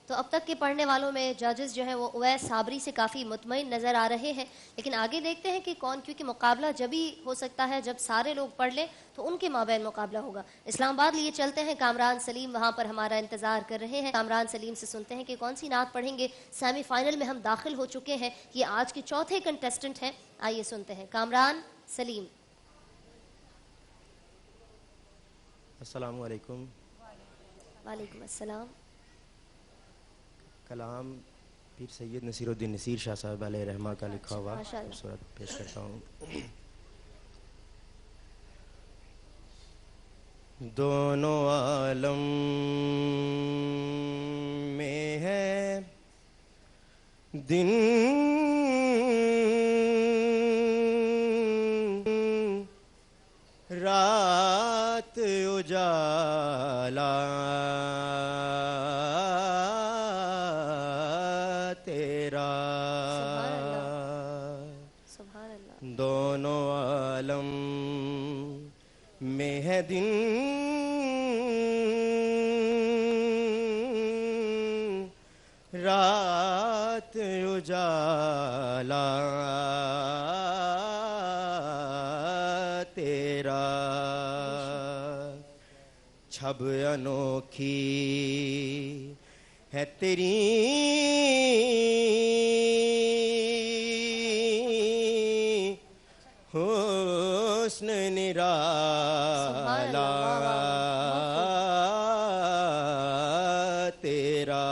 तो अब तक के पढ़ने वालों में जजेस जो हैं वो उवैस साबरी से काफ़ी मुतमईन नज़र आ रहे हैं, लेकिन आगे देखते हैं कि कौन, क्योंकि मुकाबला जब ही हो सकता है जब सारे लोग पढ़ लें, तो उनके माबैन मुकाबला होगा। इस्लामाबाद लिए चलते हैं, कामरान सलीम वहाँ पर हमारा इंतज़ार कर रहे हैं। कामरान सलीम से सुनते हैं कि कौन सी नात पढ़ेंगे। सेमीफाइनल में हम दाखिल हो चुके हैं, ये आज के चौथे कंटेस्टेंट हैं। आइए सुनते हैं कामरान सलीम। अस्सलामु अलैकुम। वालेकुम अस्सलाम। कलाम पीर सैयद नसीरुद्दीन नसीर शाह साहब अलैहि रहमा का लिखा हुआ सूरत पेश करता हूँ। दोनों आलम में है दिन रात उजाला तेरा, दोनों आलम में है दिन रात उजाला तेरा, छब अनोखी है तेरी हुस्न निराला तेरा,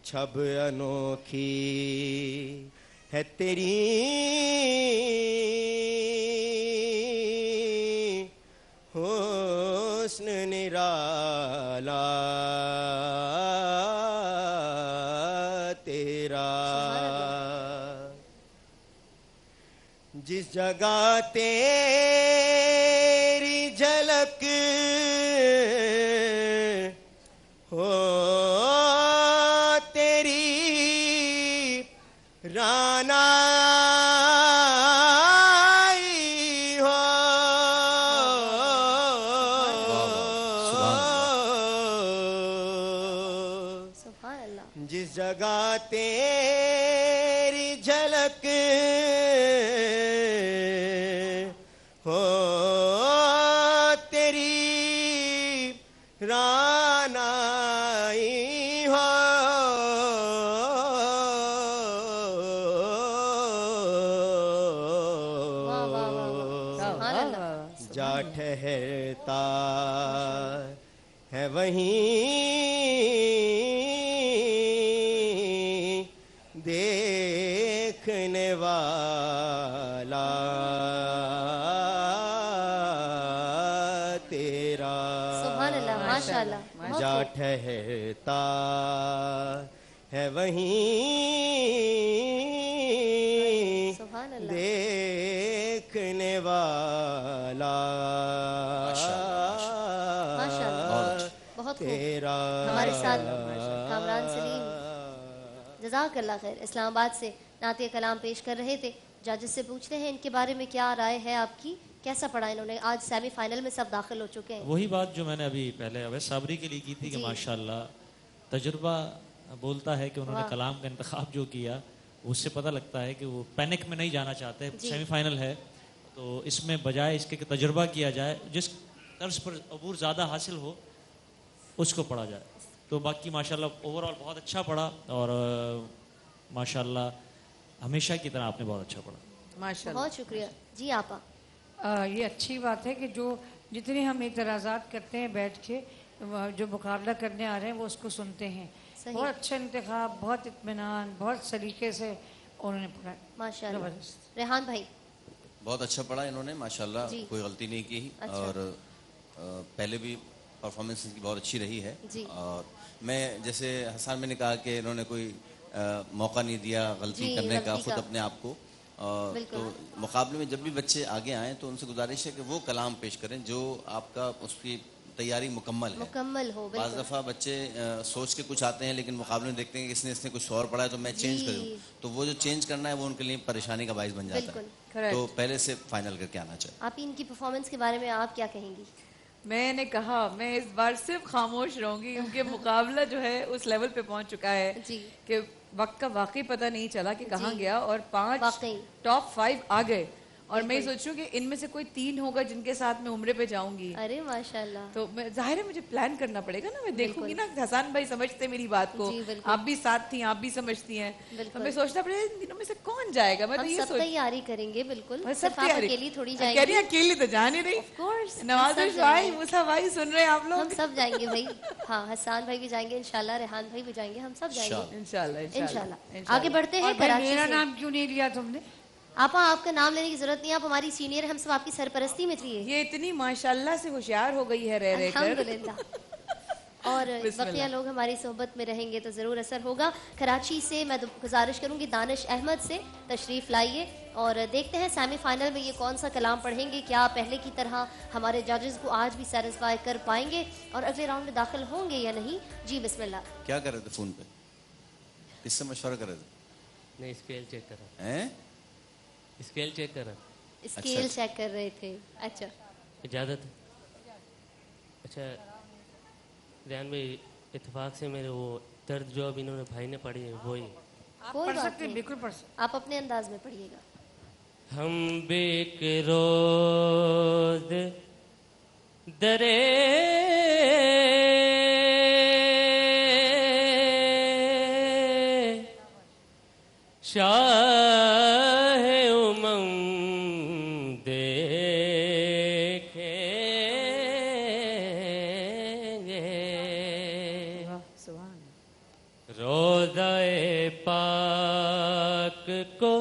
छब अनोखी है तेरी हुस्न निराला तेरा, जिस जगह तेरी झलक हो तेरी रानाई हो, जिस जगह तेरी झलक हो तेरी रानाई हो, जा ठहरता है वहीं देखने वाला तेरा, जा ठहरता है वहीं देखने वाला तेरा। हमारे साथ कामरान सलीम जज़ाकल्लाह खैर इस्लामाबाद से नाते कलाम पेश कर रहे थे। जजेस से पूछते हैं इनके बारे में क्या राय है आपकी, कैसा पढ़ा इन्होंने? आज सेमीफाइनल में सब दाखिल हो चुके हैं। वही बात जो मैंने अभी पहले अवैस साबरी के लिए की थी कि माशाल्लाह तजुर्बा बोलता है कि उन्होंने कलाम का इंतखाब जो किया उससे पता लगता है कि वो पैनिक में नहीं जाना चाहते। सेमीफाइनल है तो इसमें बजाय इसके कि तजुर्बा किया जाए, जिस तर्ज पर अबूर ज़्यादा हासिल हो उसको पढ़ा जाए। तो बाकी माशाल्लाह ओवरऑल बहुत अच्छा पढ़ा और माशाल्लाह हमेशा की तरह आपने बहुत अच्छा पढ़ा। माशाल्लाह, बहुत शुक्रिया जी। आपा ये अच्छी बात है कि जो जितने हम एतराज़ात करते हैं बैठ के जो मुकाबला करने आ रहे हैं वो उसको सुनते हैं। बहुत अच्छा इंतखाब, बहुत इत्मीनान, बहुत सलीके से उन्होंने पढ़ा माशाल्लाह। रेहान भाई बहुत अच्छा पढ़ा इन्होंने माशाल्लाह, कोई गलती नहीं की। अच्छा। और पहले भी परफॉर्मेंस इनकी बहुत अच्छी रही है। और मैं जैसे हसन मैंने कहा कि इन्होंने कोई मौका नहीं दिया गलती करने का खुद अपने आप को। तो मुकाबले में जब भी बच्चे आगे आएँ तो उनसे गुजारिश है कि वो कलाम पेश करें जो आपका उसकी तैयारी मुकम्मल है, मुकम्मल हो। बाज़ दफ़ा बच्चे सोच के कुछ आते हैं लेकिन मुकाबले में देखते हैं कि इसने कुछ और पढ़ा है तो मैं चेंज करूँ, तो वो जो चेंज करना है वो उनके लिए परेशानी का बाइस बन जाता है। तो पहले से फाइनल करके आना चाहिए। आप इनकी परफॉर्मेंस के बारे में आप क्या कहेंगी? मैंने कहा मैं इस बार सिर्फ खामोश रहूंगी क्योंकि मुकाबला जो है उस लेवल पे पहुंच चुका है कि वक्त का वाकई पता नहीं चला कि कहाँ गया और 5 टॉप 5 आ गए। और मैं सोचूं कि इनमें से कोई 3 होगा जिनके साथ मैं उम्रे पे जाऊंगी। अरे माशाल्लाह। तो जाहिर है मुझे प्लान करना पड़ेगा ना, मैं देखूंगी ना हसन भाई समझते मेरी बात को, आप भी साथ थी, आप भी समझती हैं, तो मैं सोचना पड़ेगा इन दिनों में से कौन जाएगा। मैं तो ये सब तैयारी करेंगे बिल्कुल, सब अकेली थोड़ी जाएंगे। अकेली तो जा नहीं रही, नवाज भाई मूसा भाई सुन रहे हैं आप लोग, हम सब जाएंगे भाई। हाँ, हसन भाई भी जाएंगे इंशाल्लाह, रेहान भाई भी जाएंगे, हम सब जाएंगे इंशाल्लाह। आगे बढ़ते हैं। मेरा नाम क्यों नहीं लिया तुमने? आपा आपका नाम लेने की जरूरत नहीं, आप हमारी सीनियर हैं, हम सब आपकी सरपरस्ती में थी। ये इतनी माशाल्लाह से होशियार हो गई है रह रह कर। अल्हम्दुलिल्लाह। और बकिया लोग हमारी सोहबत में रहेंगे तो ज़रूर असर होगा। कराची से मैं गुजारिश करूंगी दानिश अहमद से तशरीफ़ लाइए और देखते हैं सेमीफाइनल में ये कौन सा कलाम पढ़ेंगे। क्या पहले की तरह हमारे जजेस को आज भी सेटिस्फाई कर पाएंगे और अगले राउंड में दाखिल होंगे या नहीं? जी बिस्मिल्लाह। क्या कर रहे थे फोन पे, किससे मशवरा कर रहे थे? नहीं, स्केल चेक कर रहा हैं? स्केल चेक कर रहा। स्केल चेक कर रहे थे। अच्छा, इजाज़त। अच्छा ध्यान भाई, इत्तेफाक से मेरे वो दर्द जो अब इन्होंने भाई ने पढ़ी है वही कोई बात नहीं, बिल्कुल पढ़ सकते, आप अपने अंदाज में पढ़िएगा। हम बेकरोज दरे शाह उमंग देखेंगे रोज़ाए पाक को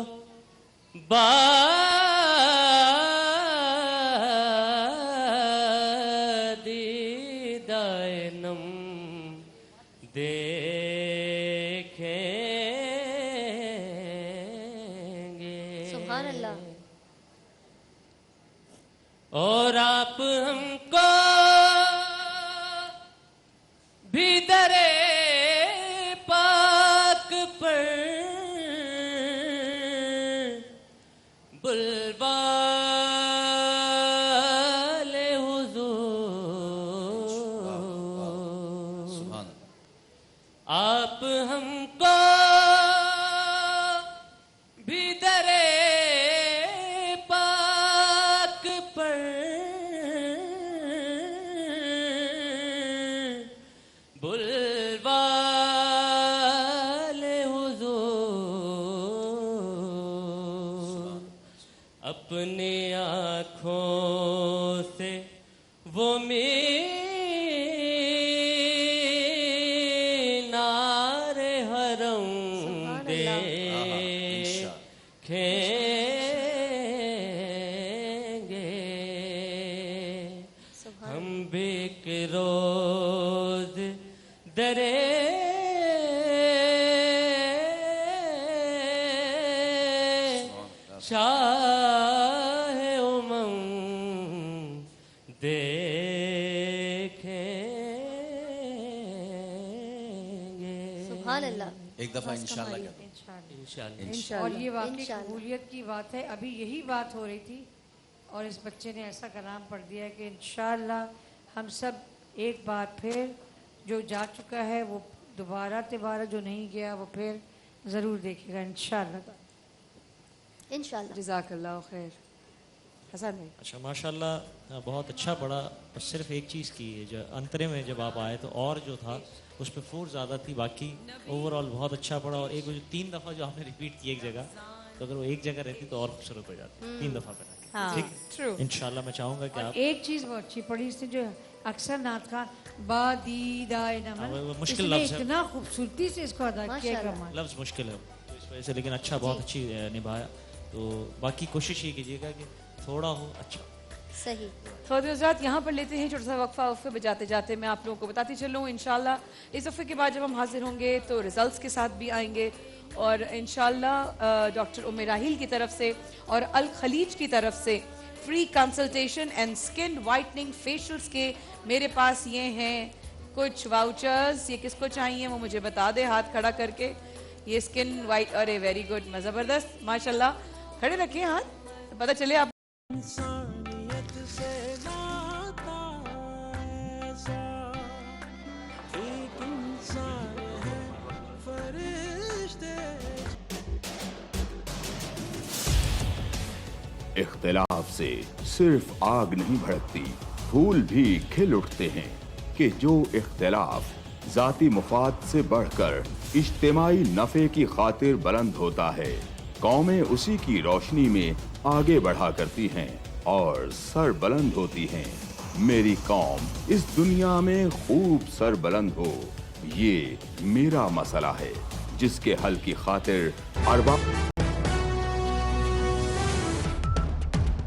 दीदाए नम देखेंगे। सुभान अल्लाह। और आप हमको भी दरे पाक पर बुलवाले हुजूर, आप हमको भी दरे पाक पर बुलवाले हुजूर, अपने आँखों से वो मीनारे हरम देखेंगे। हम बेकरोज दरे शाह उमंग देखेंगे। सुभान अल्लाह। एक दफा इंशाल्लाह इंशाल्लाह। और ये वाकई कबूलियत की बात है। अभी यही बात हो रही थी और इस बच्चे ने ऐसा कलाम पढ़ दिया है कि इंशाल्लाह हम सब एक बार फिर जो जा चुका है वो दोबारा जो नहीं गया वो फिर ज़रूर देखेगा इंशाल्लाह। इंशाल्लाह। जज़ाकल्लाह खैर। हसन भाई। अच्छा माशाल्लाह बहुत अच्छा पड़ा। बस सिर्फ एक चीज़ की जो अंतरे में जब आप आए तो और जो था उस पर फोर्स ज़्यादा थी, बाकी ओवरऑल बहुत अच्छा पड़ा। और एक वो जो 3 दफ़ा जो आपने रिपीट की एक जगह, तो अगर वो एक जगह रहती तो और खूबसूरत हो जाती। 3 दफ़ा करना ठीक। इंशाल्लाह मैं चाहूँगा कि आप एक चीज़ बहुत अच्छी पड़ी इसने जो अक्सर नात का बादीदाए नमन, मुश्किल इसने लफ्ज़ है। इतना खूबसूरती से इसको अदा किया कमाल। लफ्ज़ मुश्किल है तो इस वजह से, लेकिन अच्छा बहुत अच्छी निभाया। तो बाकी कोशिश ये कीजिएगा कि थोड़ा हो अच्छा सही। ख़वातीन हज़रात यहाँ पर लेते हैं छोटा सा वक्फा बजाते जाते मैं आप लोगों को बताती चलूँ इंशाल्लाह इस वक्फे के बाद जब हम हाजिर होंगे तो रिजल्ट्स के साथ भी आएंगे और इंशाल्लाह डॉक्टर उम्मे राहील की तरफ से और अल खलीज की तरफ से free consultation and skin whitening facials के मेरे पास ये हैं कुछ वाउचर्स। ये किसको चाहिए वो मुझे बता दे हाथ खड़ा करके। ये स्किन वाइट, अरे वेरी गुड, ज़बरदस्त माशाल्लाह। खड़े रखिए हाथ, पता चले आप। इख्तिलाफ से सिर्फ आग नहीं भड़कती, फूल भी खिल उठते हैं कि जो इख्तिलाफ जाती मुफाद से बढ़कर इज्तिमाई नफे की खातिर बुलंद होता है, कौमें उसी की रोशनी में आगे बढ़ा करती हैं और सर बुलंद होती हैं। मेरी कौम इस दुनिया में खूब सर बुलंद हो, ये मेरा मसला है जिसके हल की खातिर अरबा।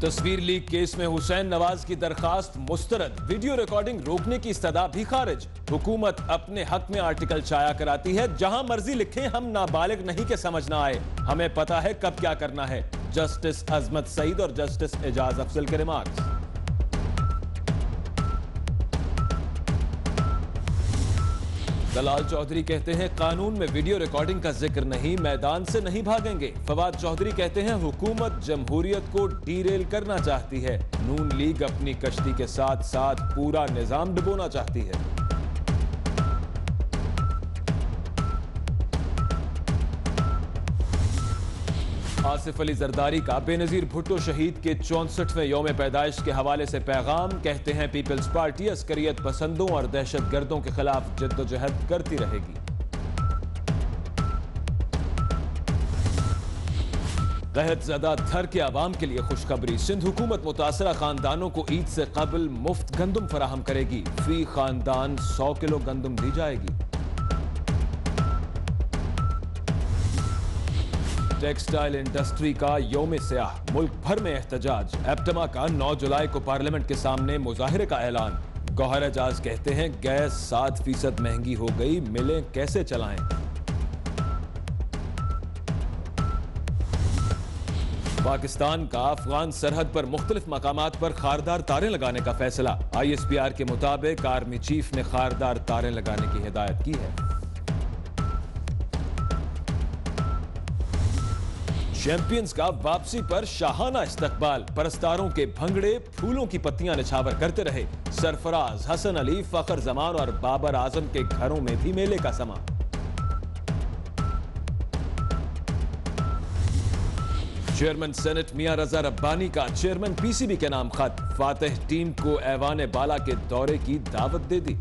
तस्वीर लीक केस में हुसैन नवाज की दरखास्त मुस्तरद, वीडियो रिकॉर्डिंग रोकने की इस्तदा भी खारिज। हुकूमत अपने हक में आर्टिकल शाया कराती है, जहां मर्जी लिखें हम नाबालिग नहीं के समझ ना आए, हमें पता है कब क्या करना है। जस्टिस अजमत सईद और जस्टिस एजाज अफजल के रिमार्क्स। दलाल चौधरी कहते हैं कानून में वीडियो रिकॉर्डिंग का जिक्र नहीं, मैदान से नहीं भागेंगे। फवाद चौधरी कहते हैं हुकूमत जमहूरियत को डीरेल करना चाहती है। नून लीग अपनी कश्ती के साथ साथ पूरा निजाम डुबोना चाहती है। आसिफ अली जरदारी का बेनजीर भुट्टो शहीद के 64वें यौम पैदाइश के हवाले से पैगाम। कहते हैं पीपल्स पार्टी अस्करियत पसंदों और दहशत गर्दों के खिलाफ जद्दोजहद करती रहेगी। गहत ज़दा थर के आवाम के लिए खुशखबरी, सिंध हुकूमत मुतासरा खानदानों को ईद से कबल मुफ्त गंदम फराहम करेगी। फी खानदान 100 किलो गंदम दी जाएगी। टेक्सटाइल इंडस्ट्री का यौम स्याह, मुल्क भर में एहतजाज। एप्टमा का 9 जुलाई को पार्लियामेंट के सामने मुजाहिरे का ऐलान। गौहर एजाज कहते हैं गैस 7% महंगी हो गई, मिलें कैसे चलाएं। पाकिस्तान का अफगान सरहद पर मुख्तलिफ मकामात पर खारदार तारें लगाने का फैसला। ISPR के मुताबिक आर्मी चीफ ने खारदार तारें लगाने की हिदायत की है। चैंपियंस का वापसी पर शाहाना इस्तकबाल, परस्तारों के भंगड़े फूलों की पत्तियां निछावर करते रहे। सरफराज, हसन अली, फखर जमान और बाबर आजम के घरों में भी मेले का समा। चेयरमैन सेनेट मियां रजा रब्बानी का चेयरमैन PCB के नाम खत। फातिह टीम को ऐवान बाला के दौरे की दावत दे दी।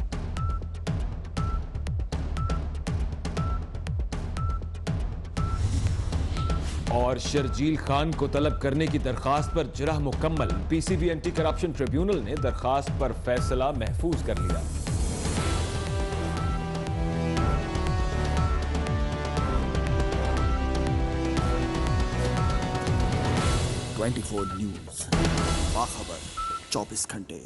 और शर्जील खान को तलब करने की दरखास्त पर जिरह मुकम्मल। PCB एंटी करप्शन ट्रिब्यूनल ने दरखास्त पर फैसला महफूज कर लिया। ट्वेंटी4 न्यूज़, बाखबर 24 घंटे।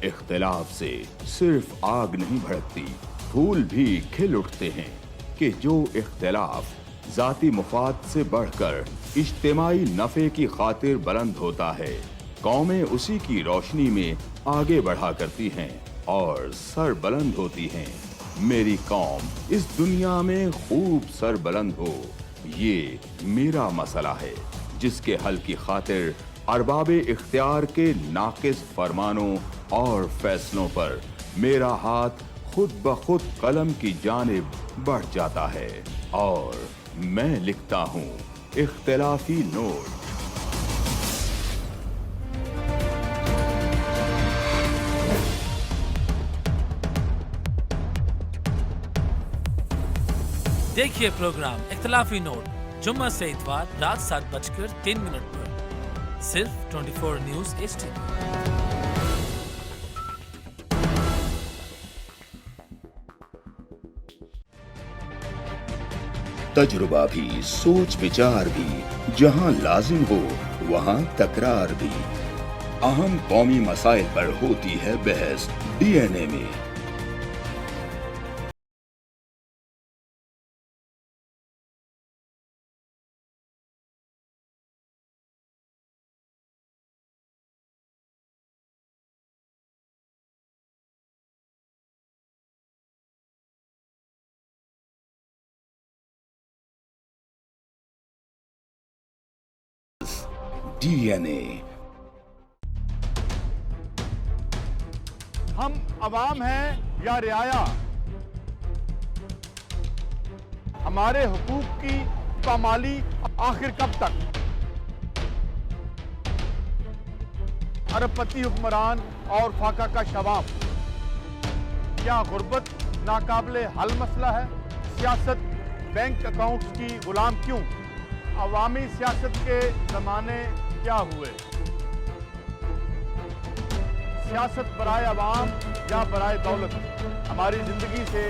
इख्तिलाफ से सिर्फ आग नहीं भड़कती, फूल भी खिल उठते हैं कि जो इख्तिलाफ जाती मुफाद से बढ़कर इज्तिमाई नफे की खातिर बुलंद होता है, कौमें उसी की रोशनी में आगे बढ़ा करती हैं और सर बुलंद होती हैं। मेरी कौम इस दुनिया में खूब सर बुलंद हो, ये मेरा मसला है जिसके हल की खातिर अरबाबे इख्तियार के नाकिस फरमानों और फैसलों पर मेरा हाथ खुद ब खुद कलम की जानिब बढ़ जाता है और मैं लिखता हूँ इख्तिलाफी नोट। देखिए प्रोग्राम इख्तिलाफी नोट जुम्मा से इतवार रात 7:03 पर सिर्फ 24 न्यूज HD पर। तजुर्बा भी, सोच विचार भी, जहां लाजिम हो वहां तकरार भी। अहम कौमी मसाइल पर होती है बहस DNA में। DNA। हम अवाम हैं या रियाया, हमारे हुकूक की पामाली आखिर कब तक? अरबपति हुक्मरान और फाका का शवाब, क्या गुर्बत नाकाबिले हल मसला है? सियासत बैंक अकाउंट्स की गुलाम क्यों? अवामी सियासत के जमाने क्या हुए? सियासत बराए अवाम या बराए दौलत? हमारी जिंदगी से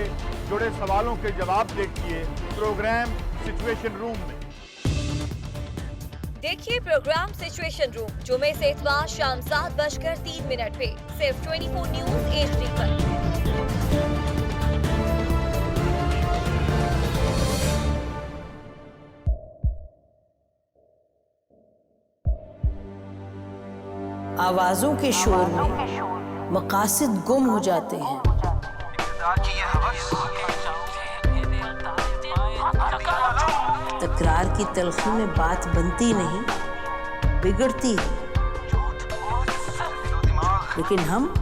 जुड़े सवालों के जवाब देखिए प्रोग्राम सिचुएशन रूम में। देखिए प्रोग्राम सिचुएशन रूम जुमे से इतवार शाम 7:03 पे सिर्फ 24 न्यूज HD पर। आवाजों के शोर में मकासद गुम हो जाते हैं। तकरार की तलखी में बात बनती नहीं, बिगड़ती है। लेकिन हम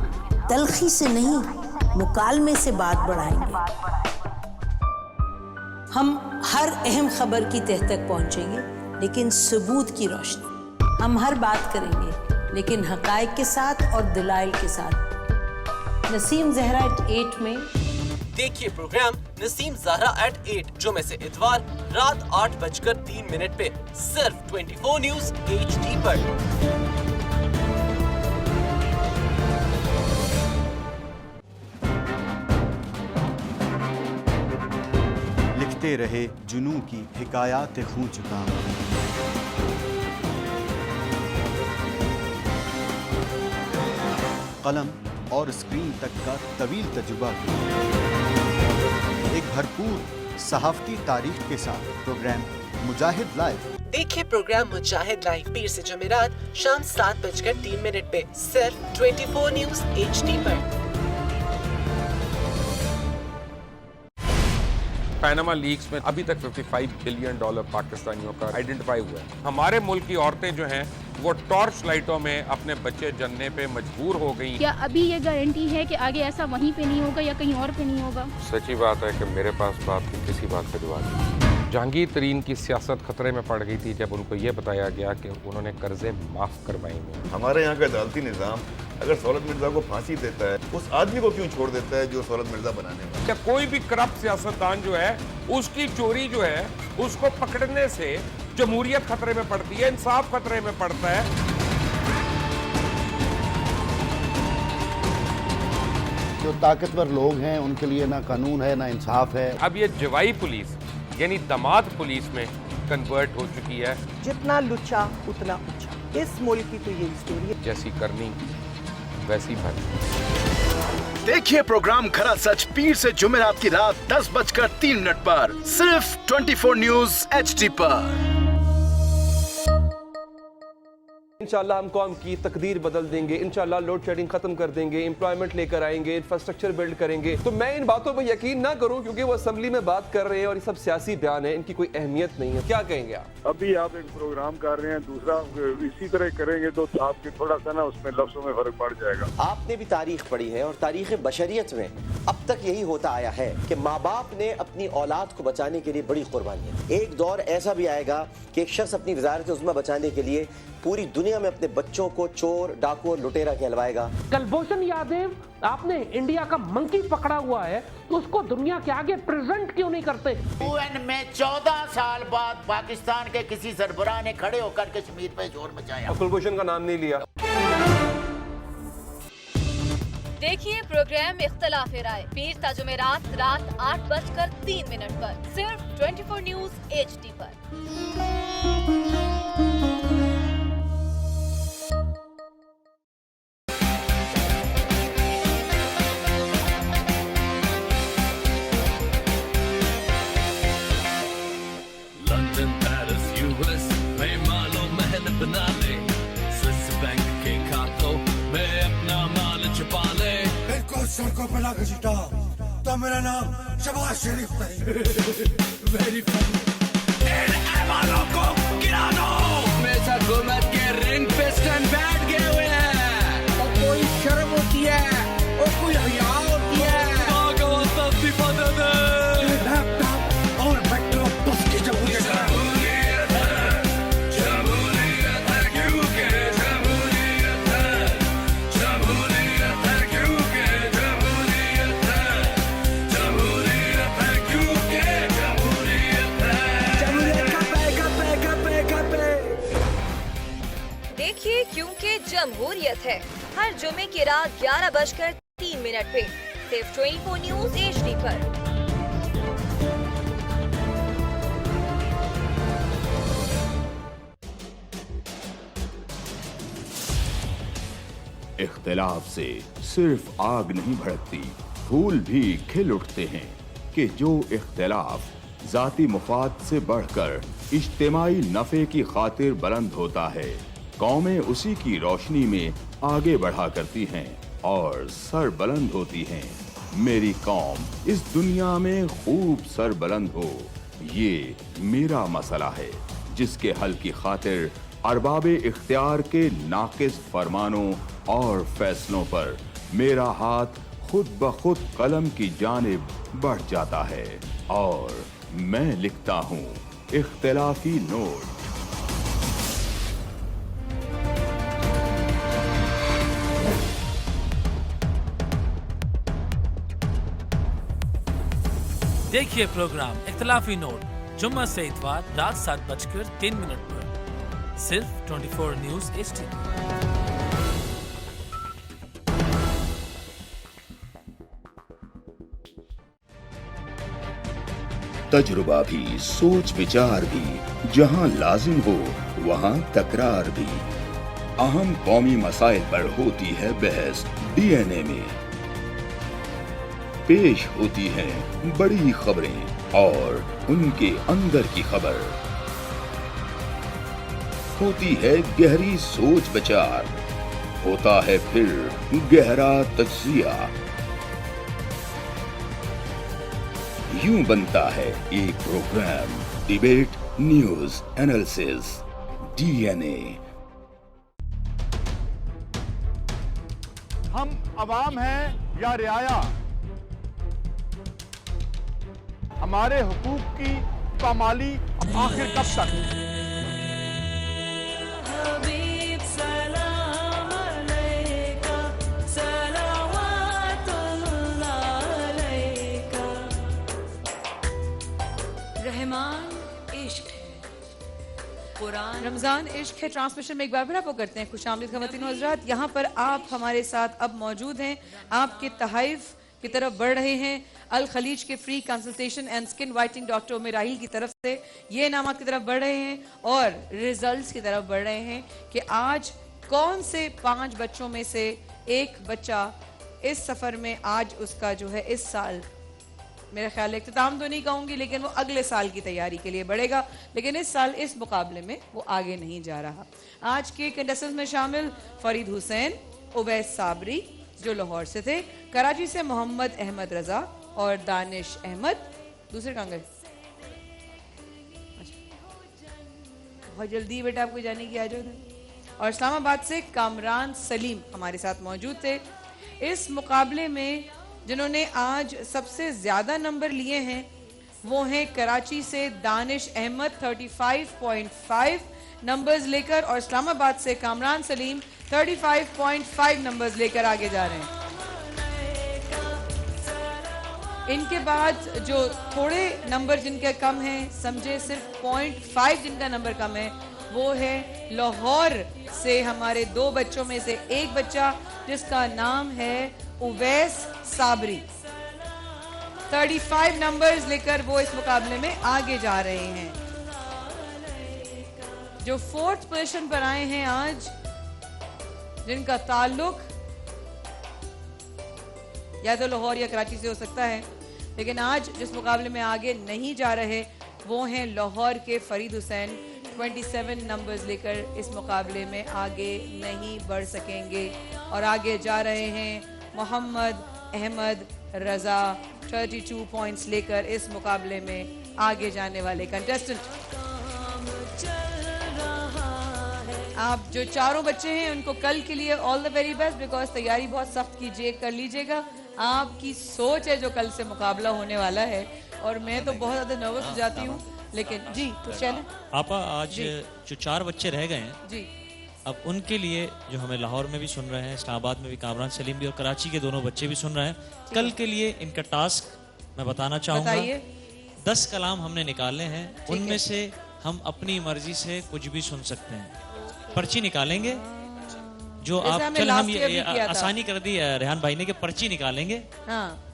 तलखी से नहीं, मुकालमे से बात बढ़ाएंगे। हम हर अहम खबर की तह तक पहुंचेंगे, लेकिन सबूत की रोशनी। हम हर बात करेंगे, लेकिन हकायक के साथ और दलाइल के साथ। नसीम जहरा @8 में देखिए प्रोग्राम नसीम ज़हरा @8 जुमे से इतवार रात 8:03 पे सिर्फ 24 न्यूज HD पर। लिखते रहे जुनू की हिकायात खूं चुका, कलम और स्क्रीन तक का तवील तजुर्बा, एक भरपूर सहाफती तारीख के साथ प्रोग्राम मुजाहिद लाइव। देखिए प्रोग्राम मुजाहिद लाइव पीर से जुमेरात शाम 7:03 पे सिर्फ 24 न्यूज HD पर। पैनामा लीक्स में अभी तक $55 बिलियन पाकिस्तानियों का आइडेंटिफाई हुआ है। हमारे मुल्क की औरतें जो हैं वो टॉर्च लाइटों में अपने बच्चे जनने पे मजबूर हो गई। क्या अभी ये गारंटी है कि आगे ऐसा वहीं पे नहीं होगा या कहीं और पे नहीं होगा? सच्ची बात है कि मेरे पास बाप की किसी बात पे दुआ नहीं। जहांगीर तरीन की सियासत खतरे में पड़ गई थी जब उनको ये बताया गया कि उन्होंने कर्जे माफ करवाएंगे। हमारे यहाँ का अदालती निज़ाम अगर सौलत मिर्जा को फांसी देता है, उस आदमी को क्यों छोड़ देता है जो सौलत मिर्जा बनाने वाला? क्या कोई भी करप्ट सियासतदान जो है उसकी चोरी जो है उसको पकड़ने से जमहूरियत खतरे में पड़ती है, इंसाफ खतरे में पड़ता है। जो ताकतवर लोग हैं उनके लिए ना कानून है ना इंसाफ है। अब ये जवाई पुलिस यानी दामाद पुलिस में कन्वर्ट हो चुकी है। जितना लुच्चा उतना ऊंचा, इस मुल्क की तो ये स्टोरी है। जैसी करनी वैसी भरनी। देखिए प्रोग्राम खरा सच पीर से जुमेरात की रात 10:03 पर सिर्फ 24 न्यूज HD पर। इंशाल्लाह हम कौम की तकदीर बदल देंगे, इंशाल्लाह लोड शेडिंग खत्म कर देंगे, एम्प्लॉयमेंट लेकर आएंगे, इंफ्रास्ट्रक्चर बिल्ड करेंगे। तो मैं इन बातों पर यकीन ना करूं क्योंकि वो असेंबली में बात कर रहे हैं और ये सब सियासी बयान है, इनकी कोई अहमियत नहीं है। क्या कहेंगे आप? अभी आप एक प्रोग्राम कर रहे हैं, दूसरा इसी तरह करेंगे तो आपके थोड़ा सा ना उसमें लफ्जों में फर्क पड़ जाएगा। आपने भी तारीख पढ़ी है और तारीख बशरियत में अब तक यही होता आया है कि माँ बाप ने अपनी औलाद को बचाने के लिए बड़ी कुर्बानियां। एक दौर ऐसा भी आएगा कि एक शख्स अपनी वज़ारत उज़्मा बचाने के लिए पूरी दुनिया में अपने बच्चों को चोर, डाकू और लुटेरा कहलवाएगा। कुलभूषण यादव, आपने इंडिया का मंकी पकड़ा हुआ है, उसको दुनिया के आगे प्रेजेंट क्यों नहीं करते? UN में 14 साल बाद पाकिस्तान के किसी सरबराह ने खड़े होकर कश्मीर पे जोर मचाया। कुलभूषण का नाम नहीं लिया। देखिए प्रोग्राम इख्तलाफ राय पीर ता जुमेरात रात 8:03 पर सिर्फ 24 न्यूज HD पर। लंदन, पेरिस, US में मालो महल बना ले, स्विस बैंक के खातों में अपना माल छुपा ले। सड़कों पर लाके जीता तो मेरा नाम शबाज शरीफ नहीं। Very funny. वालों को गिरा दो। हमेशा हुकूमत के रिंग पिस्टन बैठ गए हुए हैं। और कोई शर्म होती है और कोई हया होती है। लैपटॉप और बैकड्रॉप बस की जमहूरियत है। देखिए क्योंकि जमहूरियत है हर जुमे की रात 11:03 पे सिर्फ 24 न्यूज HD पर। इख्तिलाफ से सिर्फ आग नहीं भड़कती, फूल भी खिल उठते हैं कि जो इख्तिलाफ जाती मुफाद से बढ़कर इज्तिमाई नफे की खातिर बुलंद होता है, कौमें उसी की रोशनी में आगे बढ़ा करती हैं और सर बुलंद होती हैं। मेरी कौम इस दुनिया में खूब सर बुलंद हो, ये मेरा मसला है जिसके हल की खातिर अरबाबे इख्तियार के नाकिस फरमानों और फैसलों पर मेरा हाथ खुद ब खुद कलम की जानिब बढ़ जाता है और मैं लिखता हूँ इख्तिलाफी नोट। देखिए प्रोग्राम इख्तलाफी नोट जुम्मा से इतवार रात 7:03 पर सिर्फ 24 न्यूज HD। तजुर्बा भी, सोच विचार भी, जहां लाजिम हो वहां तकरार भी। अहम कौमी मसाइल पर होती है बहस DNA में। पेश होती हैं बड़ी खबरें और उनके अंदर की खबर। होती है गहरी सोच विचार, होता है फिर गहरा तज्जिया। यूं बनता है एक programme debate news analysis DNA। हम अवाम हैं या रियाया, हमारे हुकूक की पामाली आखिर कब तक? रहमान इश्क है, कुरान रमजान इश्क है ट्रांसमिशन में एक बार फिर आपको करते हैं खुशामदीद ख़वातीन और हज़रात। यहाँ पर आप हमारे साथ अब मौजूद हैं, आपके तहाइफ की तरफ बढ़ रहे हैं। अल खलीज के free consultation and skin whitening doctor Umar Rahil की तरफ से ये इनामात की तरफ बढ़ रहे हैं और रिजल्ट्स की तरफ बढ़ रहे हैं कि आज कौन से 5 बच्चों में से एक बच्चा इस सफ़र में आज उसका जो है इस साल मेरा ख्याल है इख्तिताम तो नहीं कहूँगी, लेकिन वो अगले साल की तैयारी के लिए बढ़ेगा, लेकिन इस साल इस मुकाबले में वो आगे नहीं जा रहा। आज के कंटेस्टेंट्स में शामिल फरीद हुसैन, उवैस साबरी जो लाहौर से थे, कराची से मोहम्मद अहमद रजा और दानिश अहमद, दूसरे कहाँ गए? बहुत जल्दी बेटा आपको जाने की आ जाए। और इस्लामाबाद से कामरान सलीम हमारे साथ मौजूद थे। इस मुकाबले में जिन्होंने आज सबसे ज्यादा नंबर लिए हैं वो हैं कराची से दानिश अहमद 35.5 नंबर्स लेकर, और इस्लामाबाद से कामरान सलीम 35.5 नंबर्स लेकर आगे जा रहे हैं। इनके बाद जो थोड़े नंबर जिनके कम हैं, समझे सिर्फ 0.5 जिनका नंबर कम है, वो है लाहौर से हमारे 2 बच्चों में से एक बच्चा जिसका नाम है उवैस साबरी। 35 नंबर्स लेकर वो इस मुकाबले में आगे जा रहे हैं। जो 4th पोजीशन पर आए हैं आज, जिनका ताल्लुक या तो लाहौर या कराची से हो सकता है, लेकिन आज जिस मुकाबले में आगे नहीं जा रहे वो हैं लाहौर के फरीद हुसैन। 27 नंबर्स लेकर इस मुकाबले में आगे नहीं बढ़ सकेंगे, और आगे जा रहे हैं मोहम्मद अहमद रजा 32 पॉइंट्स लेकर इस मुकाबले में आगे जाने वाले कंटेस्टेंट। आप जो चारों बच्चे हैं उनको कल के लिए all the very best, because तैयारी बहुत सख्त कीजिए, कर लीजिएगा। आपकी सोच है जो कल से मुकाबला होने वाला है, और मैं तो बहुत ज़्यादा नर्वस हो जाती हूँ, लेकिन जी तो चलें। आपा आज जो 4 बच्चे रह गए हैं जी, अब उनके लिए जो हमें लाहौर में भी सुन रहे हैं, इस्लामाबाद में भी कामरान सलीम भी, और कराची के दोनों बच्चे भी सुन रहे हैं, कल के लिए इनका टास्क मैं बताना चाहूँगा। 10 कलाम हमने निकाले हैं, उनमें से हम अपनी मर्जी से कुछ भी सुन सकते हैं। पर्ची निकालेंगे जो आप चल हम ये आसानी कर दी रेहान भाई ने कि पर्ची निकालेंगे,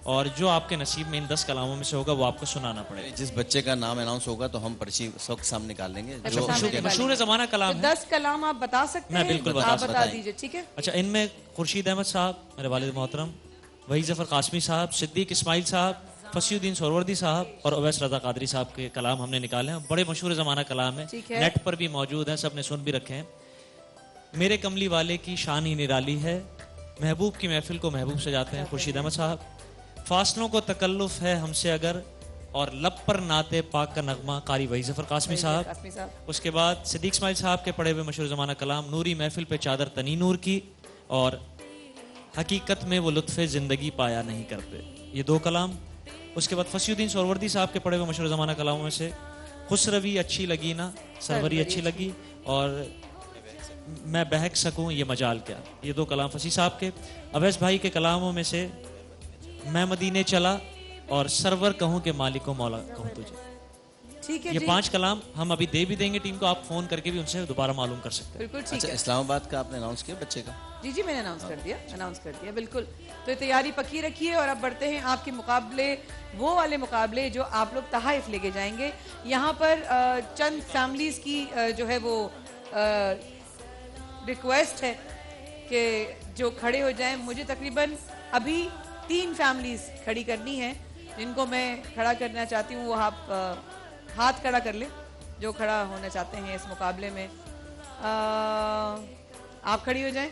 और जो आपके नसीब में इन 10 कलामों में से होगा वो आपको सुनाना पड़ेगा। जिस बच्चे का नाम अनाउंस होगा तो हम पर्ची सबके सामने निकाल लेंगे। मशहूर जमाना कलाम है। 10 कलाम आप बता सकते हैं? बिल्कुल आप बता दीजिए, ठीक है। अच्छा, इनमें खुर्शीद अहमद साहब मेरे वालिद मोहतरम, वही जफर कासमी साहब, सिद्दीक इस्माइल साहब, फसीउद्दीन सोहरवर्दी साहब और उवैस रजा कादरी साहब के कलाम हमने निकाले हैं। बड़े मशहूर जमाना कलाम है, नेट पर भी मौजूद है, सबने सुन भी रखे हैं। मेरे कमली वाले की शान ही निराली है, महबूब की महफिल को महबूब सजाते हैं खुर्शीद अहमद साहब। फासलों को तकल्लुफ है हमसे अगर, और लब पर नाते पाक का नगमा कारी वही जफर कासमी साहब। उसके बाद सिद्दीक इस्माइल साहब के पढ़े हुए मशहूर जमाना कलाम नूरी महफिल पे चादर तनी नूर की, और हकीकत में वो लुत्फ़े जिंदगी पाया नहीं करते, ये 2 कलाम। उसके बाद फसीउद्दीन सोहरवर्दी साहब के पढ़े हुए मशहूर जमाना कलामों में से खुसरवी अच्छी लगी ना सरवरी अच्छी लगी, और मैं बहक सकूं ये मजाल क्या, ये 2 कलाम फसी साहब के। अवैस भाई के कलामों में से मैं मदीने चला और सरवर कहूं के मालिको मौला कहूं तुझे, ठीक है। ये 5 कलाम हम अभी दे भी देंगे टीम को, आप फोन करके भी उनसे दोबारा मालूम कर सकते हैं। बिल्कुल ठीक है। इस्लामाबाद का आपने अनाउंस किया बच्चे का? जी मैंने अनाउंस कर दिया बिल्कुल। तो तैयारी पक्की रखिए, और अब बढ़ते हैं आपके मुकाबले, वो वाले मुकाबले जो आप लोग तहाइफ लेके जाएंगे। यहाँ पर चंद फैमिलीज की जो है वो रिक्वेस्ट है कि जो खड़े हो जाएं। मुझे तकरीबन अभी 3 फैमिलीज खड़ी करनी है, जिनको मैं खड़ा करना चाहती हूँ। वो आप हाथ खड़ा कर ले जो खड़ा होना चाहते हैं इस मुकाबले में। आप खड़ी हो जाएं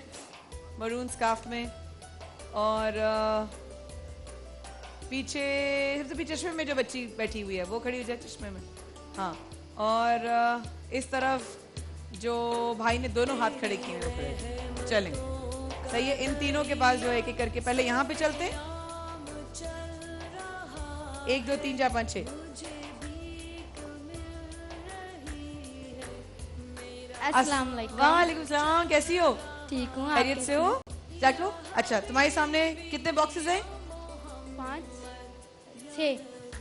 मरून स्कार्फ में, और पीछे सबसे पीछे चश्मे में जो बच्ची बैठी हुई है वो खड़ी हो जाए चश्मे में, हाँ। और इस तरफ जो भाई ने दोनों हाथ खड़े किए हैं वो खड़े चलें, सही है। इन तीनों के पास जो है एक एक करके पहले यहाँ पे चलते हैं, 1 2 3 4 5 6। अस्सलाम वालेकुम। वालेकुम सलाम, कैसी हो? ठीक हूँ, खैरियत से हो? चेक लो। अच्छा, तुम्हारे सामने कितने बॉक्सेस हैं? 5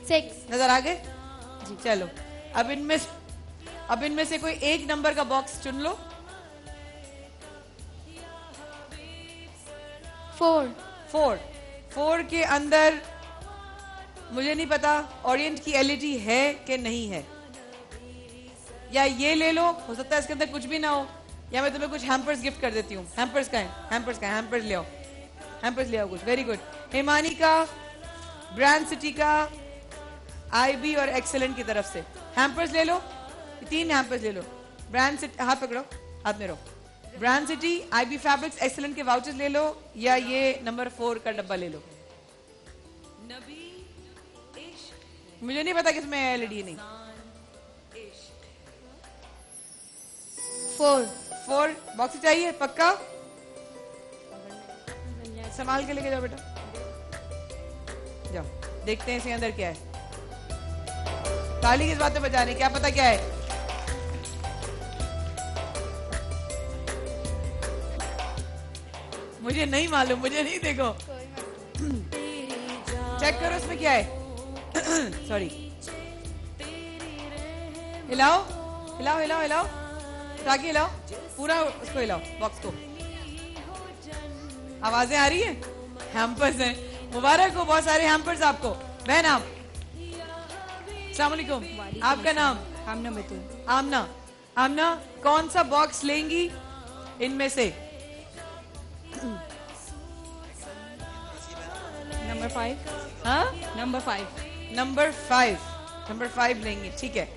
6 नजर आ गए जी। चलो अब इनमें से कोई एक नंबर का बॉक्स चुन लो। 4 के अंदर मुझे नहीं पता ओरिएंट की एलईडी है कि नहीं है, या ये ले लो, हो सकता है इसके अंदर कुछ भी ना हो, या मैं तुम्हें कुछ हैम्पर्स गिफ्ट कर देती हूँ। हैम्पर्स का है, हैम्पर्स ले आओ कुछ। Very good. हिमानी का, ब्रांड सिटी का, IB और एक्सेलेंट की तरफ से हैम्पर्स ले लो, 3 हैम्पर्स ले लो। ब्रांड सिटी, हाथ पकड़ो, हाथ में रहो। Brand city, IB fabrics, excellent के वाउचर्स ले लो, या ये नंबर 4 का डब्बा ले लो। मुझे नहीं पता किसमें है LED नहीं। 4 बॉक्स चाहिए पक्का? संभाल के लेके जाओ बेटा, जाओ देखते हैं इसके अंदर क्या है। ताली किस बात पे बजाने, क्या पता क्या है। मुझे नहीं मालूम, मुझे नहीं, देखो चेक करो इसमें क्या है। सॉरी, हिलाओ हिलाओ हिलाओ हिलाओ, ताकि हिलाओ पूरा, उसको हिलाओ बॉक्स को। आवाजें आ रही है? हैम्पर्स हैं, मुबारक हो, बहुत सारे हैम्पर्स आपको। बहन आप, अस्सलाम वालेकुम, आपका नाम? आमना बेतुल। आमना, आमना कौन सा बॉक्स लेंगी इनमें से? नंबर 5। हाँ, नंबर 5। नंबर 5 लेंगे, ठीक है।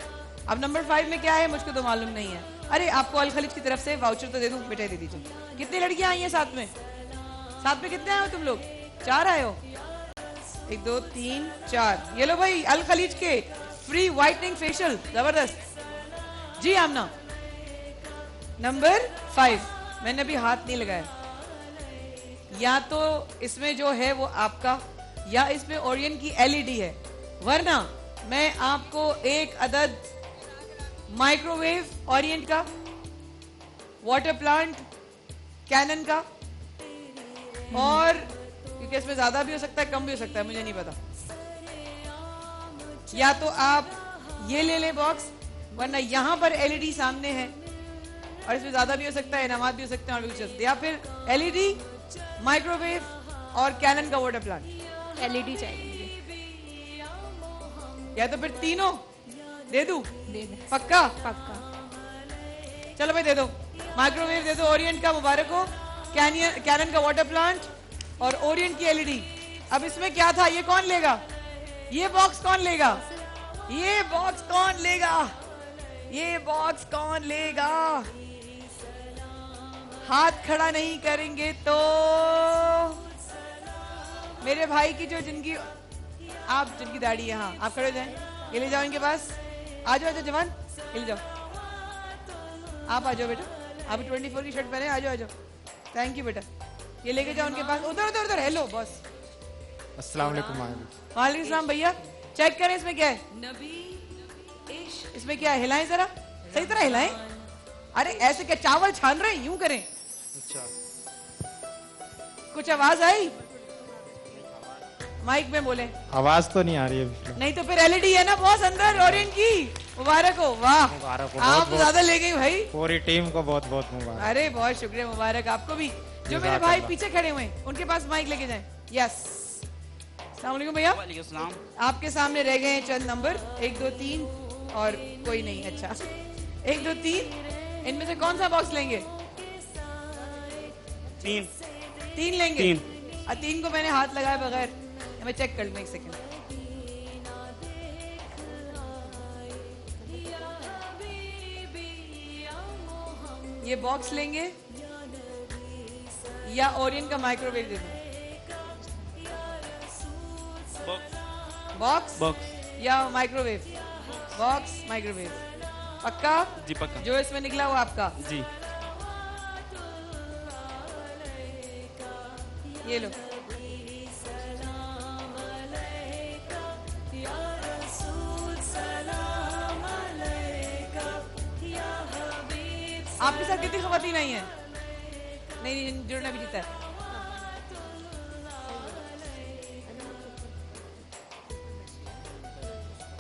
अब नंबर 5 में क्या है मुझको तो मालूम नहीं है। अरे आपको अल खलीज की तरफ से वाउचर तो दे दूं, बेटा दे दीजिए। कितनी लड़कियां आई हैं साथ में? साथ में कितने आए हो तुम लोग? 4 आए हो? 1 2 3 4। ये लो भाई, अल खलीज के फ्री व्हाइटनिंग फेशियल, जबरदस्त जी। आमना, नंबर 5 मैंने अभी हाथ नहीं लगाया। या तो इसमें जो है वो आपका, या इसमें ओरियन की LED है, वरना मैं आपको एक अदद माइक्रोवेव ओरियंट का, वाटर प्लांट कैनन का, और क्योंकि इसमें ज्यादा भी हो सकता है कम भी हो सकता है, मुझे नहीं पता, या तो आप ये ले लें बॉक्स, वरना यहां पर LED सामने है और इसमें ज्यादा भी हो सकता है, इनामात भी हो सकते हैं और भी हो सकते हैं, या फिर LED, माइक्रोवेव और कैनन का वाटर प्लांट। LED चाहिए, या तो फिर तीनों दे दूं? दे दे। पक्का? पक्का। चलो भाई दे दो, माइक्रोवेव दे दो ओरियंट का, मुबारक हो। कैनन का वाटर प्लांट और ओरियंट की LED। अब इसमें क्या था, ये कौन लेगा? ये बॉक्स कौन लेगा? ये बॉक्स कौन लेगा? ये बॉक्स कौन लेगा? हाथ खड़ा नहीं करेंगे तो मेरे भाई की जो जिनकी दाढ़ी है, हाँ आप खड़े हो जाएं, ये ले जाओ इनके पास। आ जाओ जवान, ये ले जाओ, आप आ जाओ बेटा, आप 24 की शर्ट पहने, आ जाओ आ जाओ। थैंक यू बेटा, ये लेके जाओ उनके पास। उधर उधर उधर, हेलो बॉस। अस्सलाम वालेकुम। वालेकुम सलाम भैया, चेक करें इसमें क्या है। इसमें क्या है, हिलाएं जरा, सही तरह हिलाएं। अरे ऐसे क्या चावल छान रहे हैं, यूं करें। अच्छा, कुछ आवाज आई? माइक में बोले। आवाज तो नहीं आ रही है। नहीं तो फिर LED है ना बॉस अंदर, ओरियंट की। मुबारक हो, वाह आप ज्यादा ले गई भाई। पूरी टीम को बहुत बहुत मुबारक। अरे बहुत शुक्रिया, मुबारक आपको भी। जो मेरे भाई पीछे खड़े हुए हैं उनके पास माइक लेके जाएं। यस, अस्सलाम वालेकुम भैया। आपके सामने रह गए हैं चंद नंबर, 1 2 3 और कोई नहीं। अच्छा 1 2 3, इनमें से कौन सा बॉक्स लेंगे? 3 लेंगे। 3 को मैंने हाथ लगाए बगैर, मैं चेक कर लूं, 1 सेकंड। ये बॉक्स लेंगे या ओरियन का माइक्रोवेव दे दूं? बॉक्स या माइक्रोवेव? बॉक्स माइक्रोवेव, पक्का? जी पक्का। जो इसमें निकला वो आपका? जी। ये लो। आपके साथ कितनी खवातीन आई हैं? नहीं, जुड़ना भी जीता है।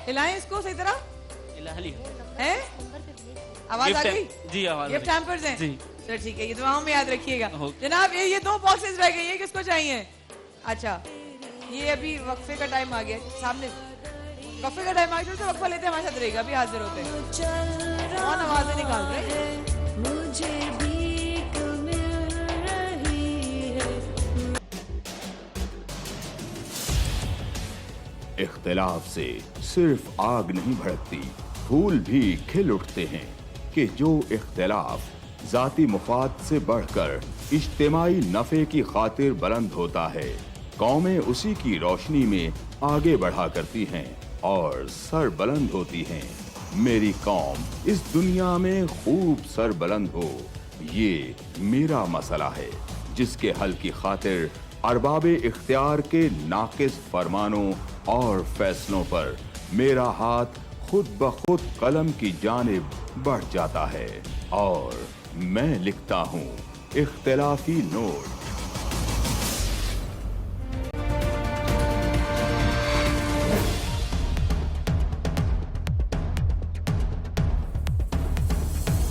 हिलाएं इसको सही तरह। है? आवाज आ गई? जी आवाज। गिफ्ट हैम्पर्स हैं? जी। चलो ठीक है, ये दुआओं में याद रखिएगा। जनाब ये 2 बॉक्सेस रह गए, ये किसको चाहिए? अच्छा, ये अभी वक्फे का टाइम आ गया, सामने वक्फे का टाइम आ गया, तो वक्फा लेते हमारे साथ रहेगा, अभी हाजिर होते हैं। कौन आवाजें निकाल रहे? मुझे भीख मिल रही है। इख्तिलाफ से सिर्फ आग नहीं भड़कती, फूल भी खिल उठते हैं कि जो इख्तिलाफ जाती मुफाद से बढ़कर इज्तिमाई नफे की खातिर बुलंद होता है, कौमें उसी की रोशनी में आगे बढ़ा करती हैं और सर बुलंद होती हैं। मेरी कौम इस दुनिया में खूब सर बुलंद हो, ये मेरा मसला है जिसके हल की खातिर अरबाबे इख्तियार के नाकिस फरमानों और फैसलों पर मेरा हाथ खुद ब खुद कलम की जानिब बढ़ जाता है और मैं लिखता हूँ इख्तिलाफी नोट।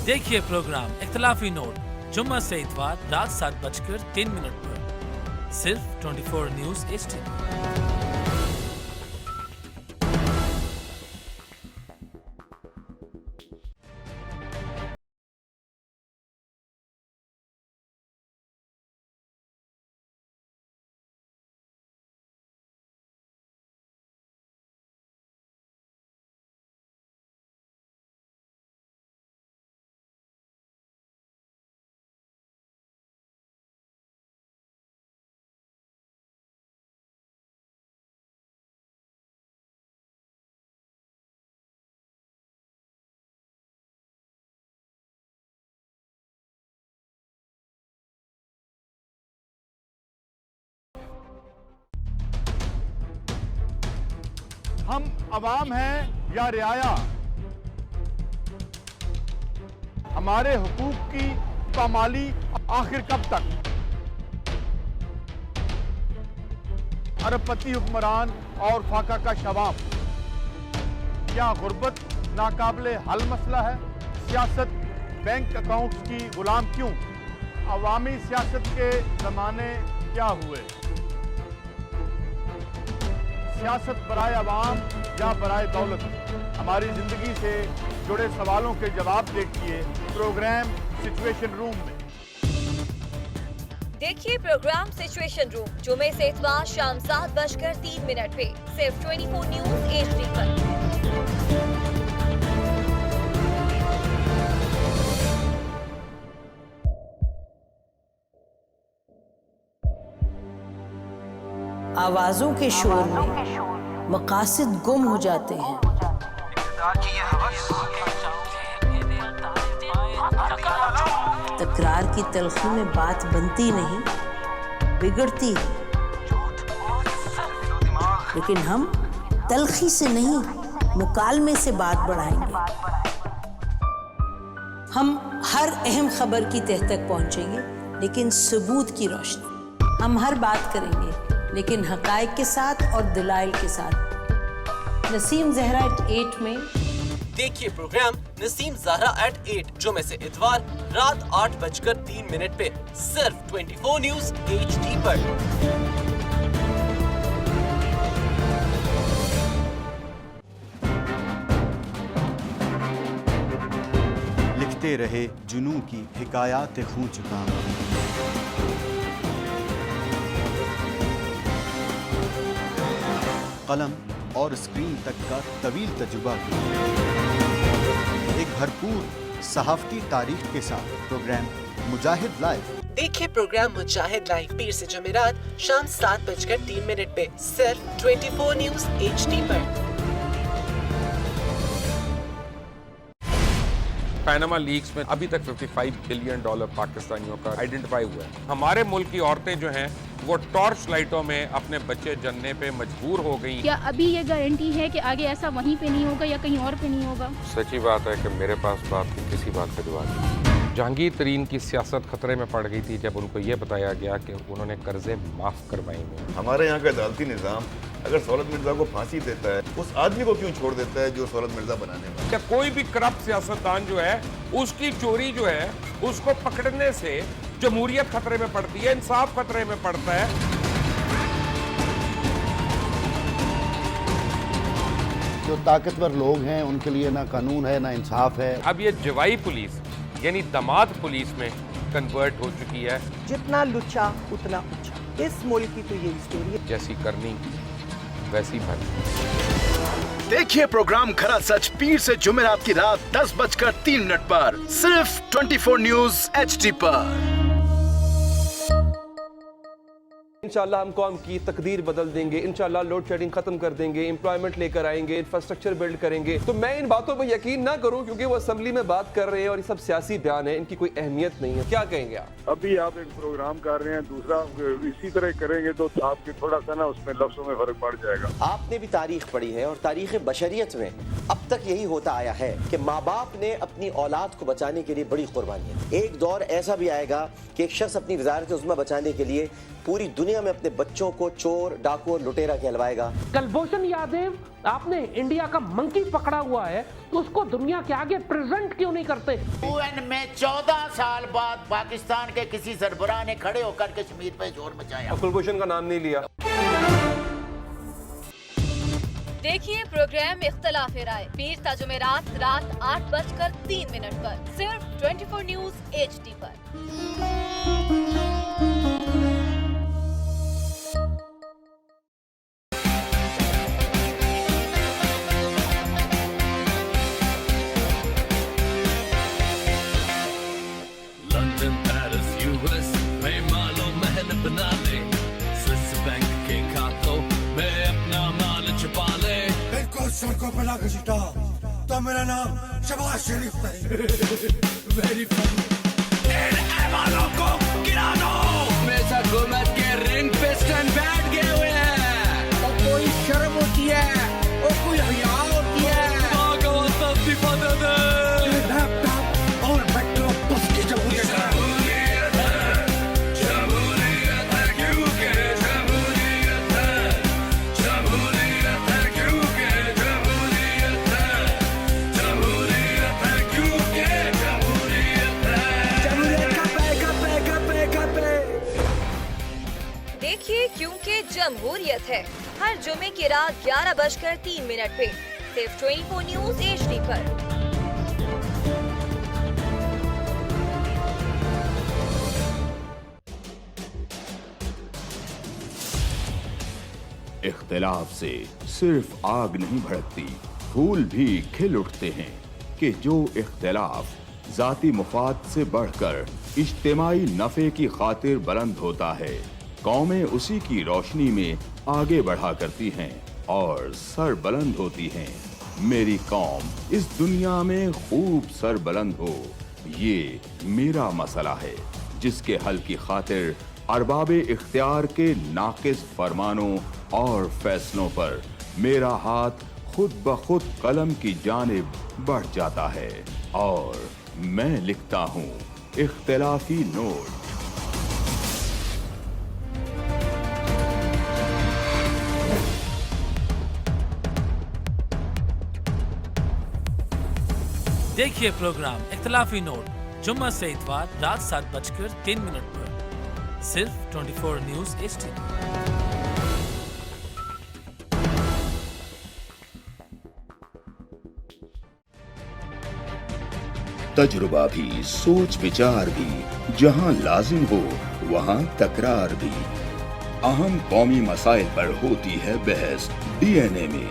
देखिए प्रोग्राम इख्तिलाफी नोट जुम्मा से इतवार रात 7:03 पर सिर्फ 24 न्यूज HD। हम अवाम हैं या रियाया, हमारे हुकूक की पामाली आखिर कब तक? अरबपति हुक्मरान और फाका का शवाब, क्या गुर्बत नाकाबिले हल मसला है? सियासत बैंक अकाउंट्स की गुलाम क्यों? अवामी सियासत के जमाने क्या हुए? सियासत बराए अवाम या बराए दौलत? हमारी जिंदगी से जुड़े सवालों के जवाब देखिए प्रोग्राम सिचुएशन रूम में। देखिए प्रोग्राम सिचुएशन रूम जुमे से इतवार शाम 7:03 पे सिर्फ 24 न्यूज HD पर। आवाजों के शोर में मकासद गुम हो जाते हैं। तकरार की तलखी में बात बनती नहीं, बिगड़ती है। लेकिन हम तलखी से नहीं, मुकालमे से बात बढ़ाएंगे। हम हर अहम खबर की तह तक पहुंचेंगे, लेकिन सबूत की रोशनी। हम हर बात करेंगे, लेकिन हकायक के साथ और दलाइल के साथ। नसीम ज़हरा @8 में देखिए प्रोग्राम नसीम ज़हरा @8 जुमे से इतवार रात 8:03 पे सिर्फ 24 न्यूज HD पर। लिखते रहे जुनून की हिकायात खूं चुका, कलम और स्क्रीन तक का तवील तजुर्बा किया। एक भरपूर सहाफती तारीख के साथ प्रोग्राम मुजाहिद लाइव। देखिए प्रोग्राम मुजाहिद लाइव पीर से जुमेरात शाम 7:03 पे सिर्फ 24 न्यूज HD पर। पैनामा लीक्स में अभी तक $55 बिलियन पाकिस्तानियों का आइडेंटिफाई हुआ है। हमारे मुल्क की औरतें जो हैं वो टॉर्च लाइटों में अपने बच्चे जनने पे मजबूर हो गई। क्या अभी ये गारंटी है कि आगे ऐसा वहीं पे नहीं होगा या कहीं और पे नहीं होगा? सच्ची बात है कि मेरे पास बाप की किसी बात पे जवाब नहीं। जहांगीर तरीन की सियासत खतरे में पड़ गई थी जब उनको ये बताया गया कि उन्होंने कर्जे माफ करवाएंगे। हमारे यहाँ का अदालती निज़ाम अगर सौलत मिर्जा को फांसी देता है, उस आदमी को क्यों छोड़ देता है जो सौलत मिर्जा बनाने वाला? क्या कोई भी करप्ट सियासतदान जो है उसकी चोरी जो है उसको पकड़ने से जमहूरियत खतरे में पड़ती है, इंसाफ खतरे में पड़ता है। जो ताकतवर लोग हैं उनके लिए ना कानून है ना इंसाफ है। अब ये जवाई पुलिस यानी दमाद पुलिस में कन्वर्ट हो चुकी है। जितना लुच्चा उतना ऊंचा, इस मुल्क की तो यही स्टोरी है। जैसी करनी वैसी भरी। देखिए प्रोग्राम खरा सच पीर से जुमेरात की रात 10:03 पर सिर्फ 24 न्यूज HD पर। इंशाल्लाह हम कौम की तकदीर बदल देंगे, इंशाल्लाह लोड शेडिंग खत्म कर देंगे, एम्प्लॉयमेंट लेकर आएंगे, इंफ्रास्ट्रक्चर बिल्ड करेंगे। तो मैं इन बातों पर यकीन ना करूं क्योंकि वो असेंबली में बात कर रहे हैं और ये सब सियासी बयान है, इनकी कोई अहमियत नहीं है। क्या कहेंगे आप? अभी आप एक प्रोग्राम कर रहे हैं, दूसरा इसी तरह करेंगे तो आपके थोड़ा सा ना उसमें लफ्जों में फर्क पड़ जाएगा। आपने भी तारीख पढ़ी है और तारीख बशरियत में अब तक यही होता आया है कि माँ बाप ने अपनी औलाद को बचाने के लिए बड़ी कुर्बानियां। एक दौर ऐसा भी आएगा कि एक शख्स अपनी वजारत उज़्मा बचाने के लिए पूरी दुनिया में अपने बच्चों को चोर, डाकू और लुटेरा कहलवाएगा। कुलभूषण यादव, आपने इंडिया का मंकी पकड़ा हुआ है तो उसको दुनिया के आगे प्रेजेंट क्यों नहीं करते? UN में 14 साल बाद पाकिस्तान के किसी सरबराह ने खड़े होकर कश्मीर पे जोर मचाया। कुलभूषण का नाम नहीं लिया। देखिए प्रोग्राम इख्तलाफ राय पीर ता जुमेरात रात 8:03 पर सिर्फ 24 न्यूज HD पर। लंदन, पेरिस, US में मालो महल बना ले, स्विस बैंक के खातों में अपना माल छुपा ले। इनको सड़कों पे ला घसीटा तो मेरा नाम शबाज शरीफ नहीं। Very funny. इन ऐवानों को गिरा दो। हमेशा हुकूमत के रिंग पे स्टैंड बैठ गए हुए हैं। और कोई शर्म होती है और कोई हया होती है। लैपटॉप और बैकड्रॉप बस की जरूरत है। देखिए क्योंकि जमहूरियत है हर जुमे की रात 11:03 पे सिर्फ 24 न्यूज HD पर। इख्तिलाफ से सिर्फ आग नहीं भड़कती, फूल भी खिल उठते हैं कि जो इख्तिलाफ जाती मुफाद से बढ़कर इज्तिमाई नफे की खातिर बुलंद होता है, कौमें उसी की रोशनी में आगे बढ़ा करती हैं और सर बुलंद होती हैं। मेरी कौम इस दुनिया में खूब सर बुलंद हो, ये मेरा मसला है जिसके हल की खातिर अरबाबे इख्तियार के नाकिस फरमानों और फैसलों पर मेरा हाथ खुद ब खुद कलम की जानिब बढ़ जाता है और मैं लिखता हूँ इख्तिलाफी नोट। देखिए प्रोग्राम इख्तलाफी नोट जुम्मा से इतवार रात 7:03 पर सिर्फ 24 न्यूज HD। तजुर्बा भी, सोच विचार भी, जहां लाजिम हो वहां तकरार भी। अहम कौमी मसाइल पर होती है बहस DNA में।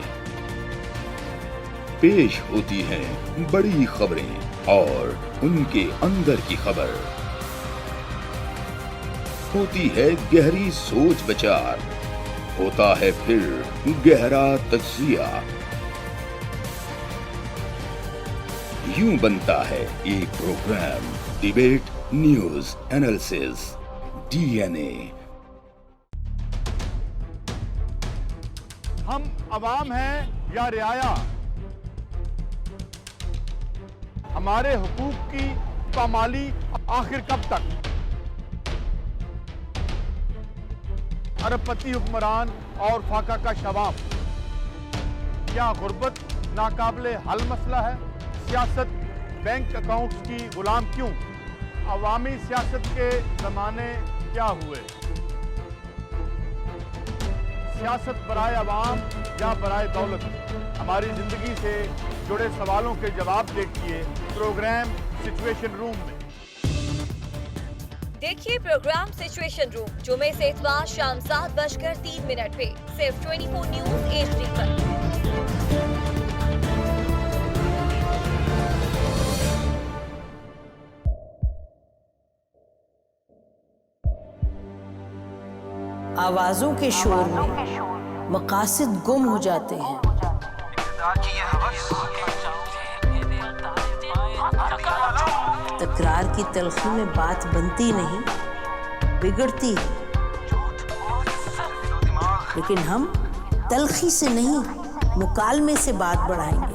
पेश होती हैं बड़ी खबरें और उनके अंदर की खबर। होती है गहरी सोच विचार, होता है फिर गहरा तज्जिया। यूं बनता है एक programme debate news analysis DNA। हम अवाम हैं या रियाया, हमारे हुकूक की पामाली आखिर कब तक? अरबपति हुक्मरान और फाका का शबाब, क्या गुर्बत नाकाबिले हल मसला है? सियासत बैंक अकाउंट्स की गुलाम क्यों? अवामी सियासत के जमाने क्या हुए? सियासत बराए अवाम या बराए दौलत? हमारी जिंदगी से जुड़े सवालों के जवाब देखिए प्रोग्राम सिचुएशन रूम में। देखिए प्रोग्राम सिचुएशन रूम जुमे से इतवार शाम 7:03 पे सिर्फ 24 न्यूज HD पर। आवाजों के शोर में मकासद गुम हो जाते हैं। तकरार की तलखी में बात बनती नहीं, बिगड़ती है। लेकिन हम तलखी से नहीं, मुकालमे से बात बढ़ाएंगे।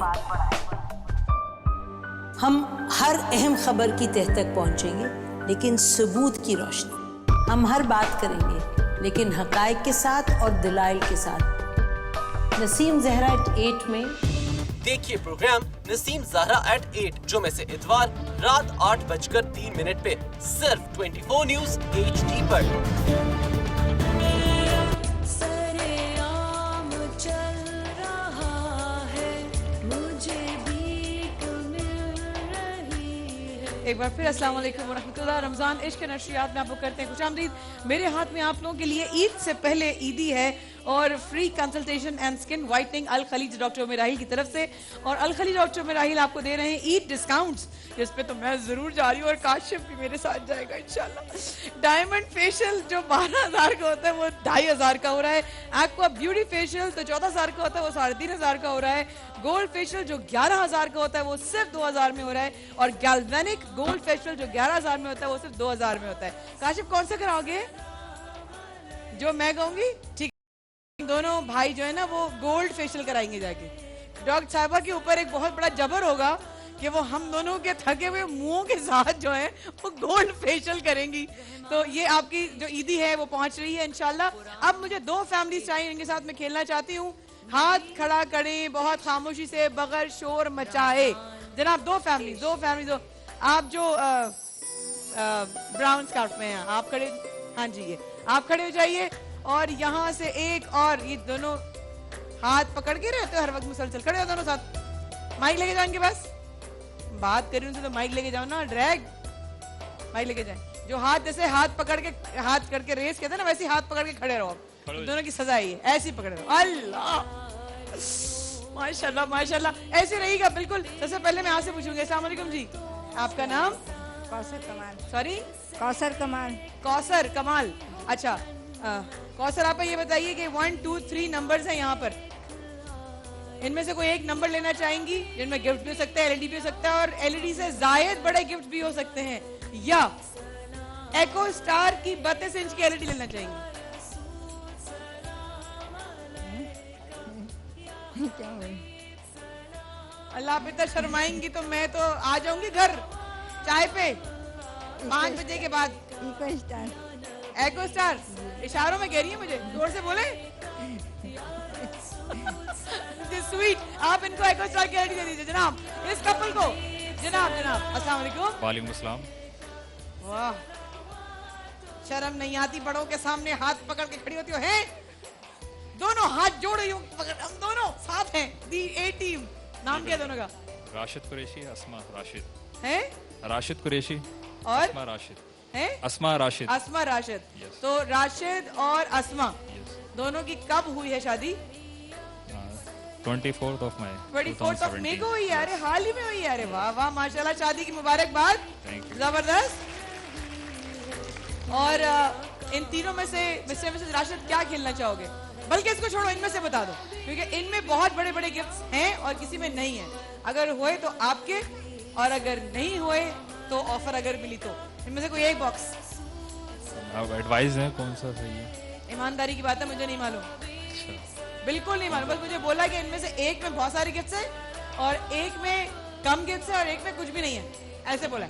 हम हर अहम खबर की तह तक पहुंचेंगे, लेकिन सबूत की रोशनी। हम हर बात करेंगे, लेकिन हकायक के साथ और दलाइल के साथ। नसीम ज़हरा @8 में देखिए प्रोग्राम नसीम ज़हरा @8 जुमे से इतवार रात 8:03 पे सिर्फ 24 न्यूज HD पर। एक बार फिर अस्सलाम वालेकुम व रहमतुल्लाह। रमजान इश्क के नशरियात में आपको करते हैं खुशामदीद। मेरे हाथ में आप लोगों के लिए ईद से पहले ईदी है और free consultation and skin whitening Al Khaleej doctor Umar Rahil की तरफ से। और Al Khaleej doctor Umar Rahil आपको दे रहे हैं ईद डिस्काउंट्स, जिस पे तो मैं जरूर जा रही हूँ और काशिफ भी मेरे साथ जाएगा इंशाल्लाह। डायमंड फेशियल जो 12,000 का होता है वो 2,500 का हो रहा है। एक्वा ब्यूटी फेशियल तो 14,000 का होता है वो 3,500 का हो रहा है। गोल्ड फेशियल जो 11,000 का होता है वो सिर्फ 2,000 में हो रहा है। और गैल्वेनिक गोल्ड फेशियल जो 11,000 में होता है वो सिर्फ 2,000 में होता है। काशिफ कौन सा कराओगे? जो मैं कहूंगी, ठीक। दोनों भाई जो है ना वो गोल्ड फेशियल कराएंगे जाके। डॉक्टर साहिबा के ऊपर एक बहुत बड़ा जबर होगा कि वो हम दोनों के थके हुए मुंहों के साथ जो है वो गोल्ड फेशियल करेंगी। तो ये आपकी जो ईदी है वो पहुंच रही है इंशाल्लाह। अब मुझे 2 फैमिलीज चाहिए, इनके साथ मैं खेलना चाहती हूँ। हाथ खड़ा करें बहुत खामोशी से, बगैर शोर मचाए। जनाब 2 फैमिली। आप जो ब्राउन स्कार्फ में हैं आप खड़े, हाँ जी ये आप खड़े हो जाइए। और यहाँ से एक और, ये दोनों हाथ पकड़ के रहते हो हर वक्त मुसलसल, खड़े हो दोनों साथ। माइक लेके जाओ इनके पास, बात करी उनसे तो माइक लेके जाओ ना, ड्रैग माइक लेके जाए। जो हाथ जैसे हाथ पकड़ के, हाथ करके रेस कहते हैं ना, वैसे हाथ पकड़ के खड़े रहो। दोनों की सजा है ऐसे ही पकड़े रहो। अल्लाह माशाल्लाह माशाल्लाह, ऐसे रहेगा बिल्कुल। सबसे पहले मैं आपसे पूछूंगी, अस्सलाम वालेकुम जी, आपका नाम? कौसर कमाल। सॉरी? कौसर कमाल। कौसर कमाल, अच्छा। कौसर आप ये बताइए कि 1 2 3 नंबर्स हैं यहाँ पर, इनमें से कोई एक नंबर लेना चाहेंगी जिनमें गिफ्ट भी हो सकता है, LED भी हो सकता है, और LED से जायद बड़े गिफ्ट भी हो सकते हैं, या एको स्टार की 32 इंच की LED लेना चाहेंगी? अल्लाह पे तो शर्माएंगी तो मैं तो आ जाऊंगी घर चाय पे 5 बजे के बाद। एको स्टार। एको स्टार इशारों में कह रही है मुझे, जोर से बोले। स्वीट, आप इनको एको स्टार की एलईडी दे दीजिए जनाब, इस कपल को। जनाब अस्सलाम वालेकुम। वालेकुम अस्सलाम। वाह, शर्म नहीं आती बड़ों के सामने हाथ पकड़ के खड़ी होती हो हैं? दोनों हाथ जोड़े हो, हम दोनों साथ हैं, दी ए टीम। नाम क्या दोनों का? राशिद कुरैशी, अस्मा राशिद। हैं? राशिद कुरैशी और अस्मा राशिद। हैं? अस्मा राशिद। अस्मा राशिद। तो राशिद और अस्मा दोनों की कब हुई है शादी? 24th of May 24th of May को हुई है। अरे हाल ही में हुई है। अरे वाह वाह माशाल्लाह, शादी की मुबारकबाद, जबरदस्त। और इन तीनों में से मिस्टर मिसेस राशिद क्या खेलना चाहोगे? बल्कि इसको छोड़ो, इनमें से बता दो, क्योंकि इनमें बहुत बड़े बड़े गिफ्ट्स हैं और किसी में नहीं है। अगर हुए तो आपके, और अगर नहीं हुए तो ऑफर अगर मिली तो। इनमें से कोई एक बॉक्स। अब एडवाइस है कौन सा सही है? ईमानदारी की बात है, मुझे नहीं मालूम, बिल्कुल नहीं मालूम। बस मुझे बोला कि इनमें से एक में बहुत सारे गिफ्ट्स हैं और एक में कम गिफ्ट्स हैं और एक में कुछ भी नहीं है, ऐसे बोला।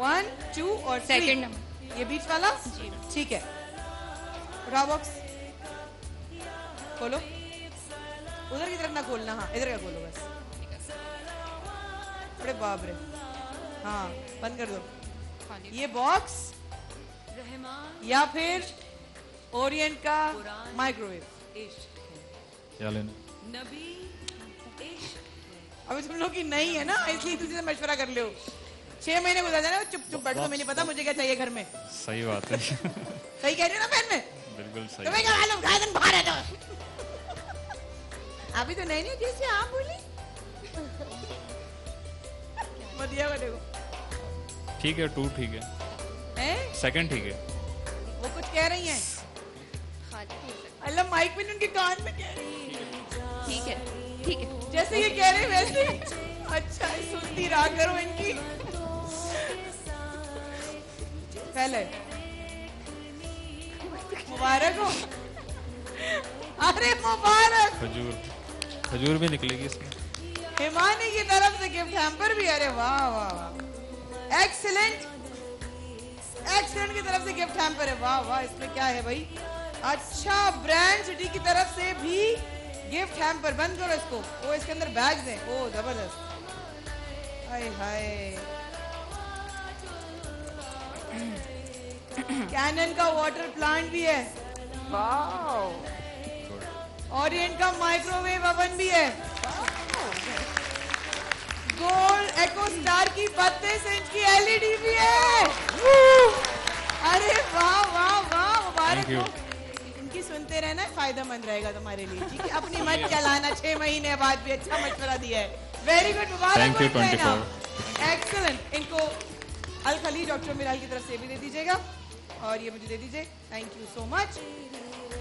1 2 और 3 सेकंड नंबर, ये बीच वाला ठीक है। उठाओ बॉक्स, खोलो। उधर की तरफ ना खोलना, हाँ इधर का खोलो बस। अरे बाप रे, हाँ बंद कर दो ये बॉक्स, या फिर ओरिएंट का माइक्रोवेव। क्या लेना? अभी तुम लोग की नहीं है ना, इसलिए तुझसे मशवरा कर लो। 6 महीने गुजर जाने चुप चुप बैठो, तुम्हें नहीं पता मुझे क्या चाहिए घर में। सही बात है। सही कह रही हो ना बहन में? बिल्कुल सही। तुम्हें क्या मालूम, गाय दिन बाहर है तो। अभी तो नहीं नहीं जैसे आप बोली। बढ़िया को देखो। ठीक है, 2 ठीक है। सेकंड ठीक है। वो कुछ कह रही हैं। अल्लाह माइक में उनके कान में कह रही है। ठीक है ठीक है, जैसे ये कह रहे हैं वैसे। अच्छा सुनती रहा करो इनकी। पहले मुबारक हो। अरे मुबारक। खजूर भी निकलेगी इसमें। हिमानी की तरफ से गिफ्ट हैम्पर भी। अरे वाह वाह वाह, एक्सीलेंट एक्सीलेंट की तरफ से गिफ्ट हैम्पर है। वाह वाह, इसमें क्या है भाई? अच्छा, ब्रांड सिटी की तरफ से भी गिफ्ट हैम्पर। बंद करो इसको। वो इसके अंदर बैग्स हैं। ओ जबरदस्त। हाय हाय, कैनन का वाटर प्लांट भी है। वाह, ओरिएंट का माइक्रोवेव ओवन भी है। गोल्ड एको स्टार की 32 इंच की एलईडी भी है। अरे वाह वाह वाह, मुबारक हो। इनकी सुनते रहना, फायदेमंद रहेगा तुम्हारे लिए। ठीक है, अपनी मत चलाना। 6 महीने बाद भी अच्छा मशवरा दिया है। वेरी गुड, मुबारक। एक्सीलेंट। इनको अल खलीज डॉक्टर मिराल की तरफ से भी दे दीजिएगा और ये मुझे दे दीजिए। Thank you so much.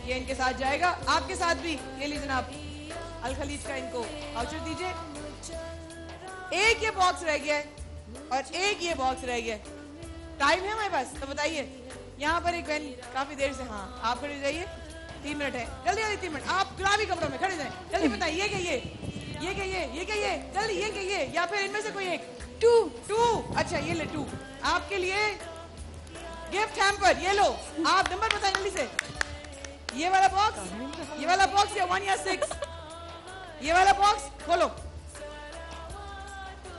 ये इनके साथ जाएगा, आपके साथ भी। ये लीजिए जनाब, अल खलीज का इनको वाउचर दीजिए। एक ये बॉक्स रह गया है और एक ये बॉक्स रह गया है। टाइम है हमारे पास तो बताइए। यहाँ पर एक बहन काफी देर से, हाँ आप खड़े हो जाइए, 3 मिनट है। जल्दी जल्दी 3 मिनट। आप गुलाबी कपड़ों में खड़े जाए, जल्दी बताइए ये क्या ये क्या ये क्या ये, जल्दी ये क्या ये, या फिर इनमें से कोई एक। 2 अच्छा ये ले 2 आपके लिए गिफ्ट हैम्पर। ये लो, आप नंबर बताएं जल्दी से। ये वाला बॉक्स या 1 या 6? ये वाला बॉक्स खोलो,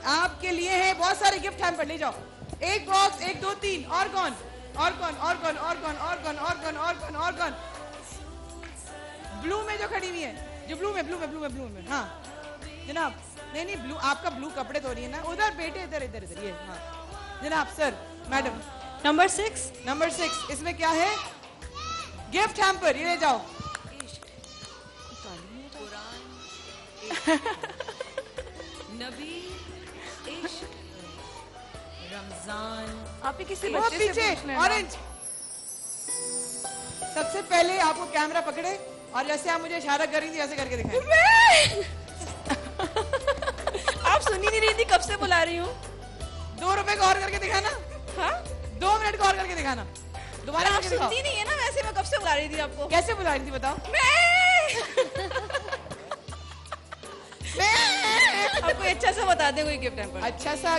आपके लिए है बहुत सारे गिफ्ट हैम्पर। ले जाओ। एक बॉक्स, 1 2 3। और कौन और कौन और कौन और कौन और कौन और कौन और कौन और कौन? ब्लू में जो खड़ी हुई है, जो ब्लू में। हाँ जनाब, नहीं ब्लू, आपका ब्लू कपड़े तो नहीं है ना। उधर बेटे, इधर इधर इधर। ये हाँ जनाब, सर मैडम। नंबर 6। इसमें क्या है? Gift hamper. ये ले जाओ। नबी, इश्क, रमजान। आप ही किसी बच्चे से पूछ लेना। ऑरेंज। सबसे पहले आपको कैमरा पकड़े और जैसे आप मुझे इशारा कर रही थी ऐसे करके दिखाएं। आप सुनी नहीं रही थी, कब से बुला रही हूँ। 2 रुपए को और करके दिखाना। हाँ 2 मिनट को और करके दिखाना। दोबारा आप सुनती नहीं है ना, वैसे मैं कब से बुला रही थी आपको। कैसे बुला रही थी बताओ? आपको अच्छा सा बता दे कोई गिफ्ट हैम्पर। अच्छा सा,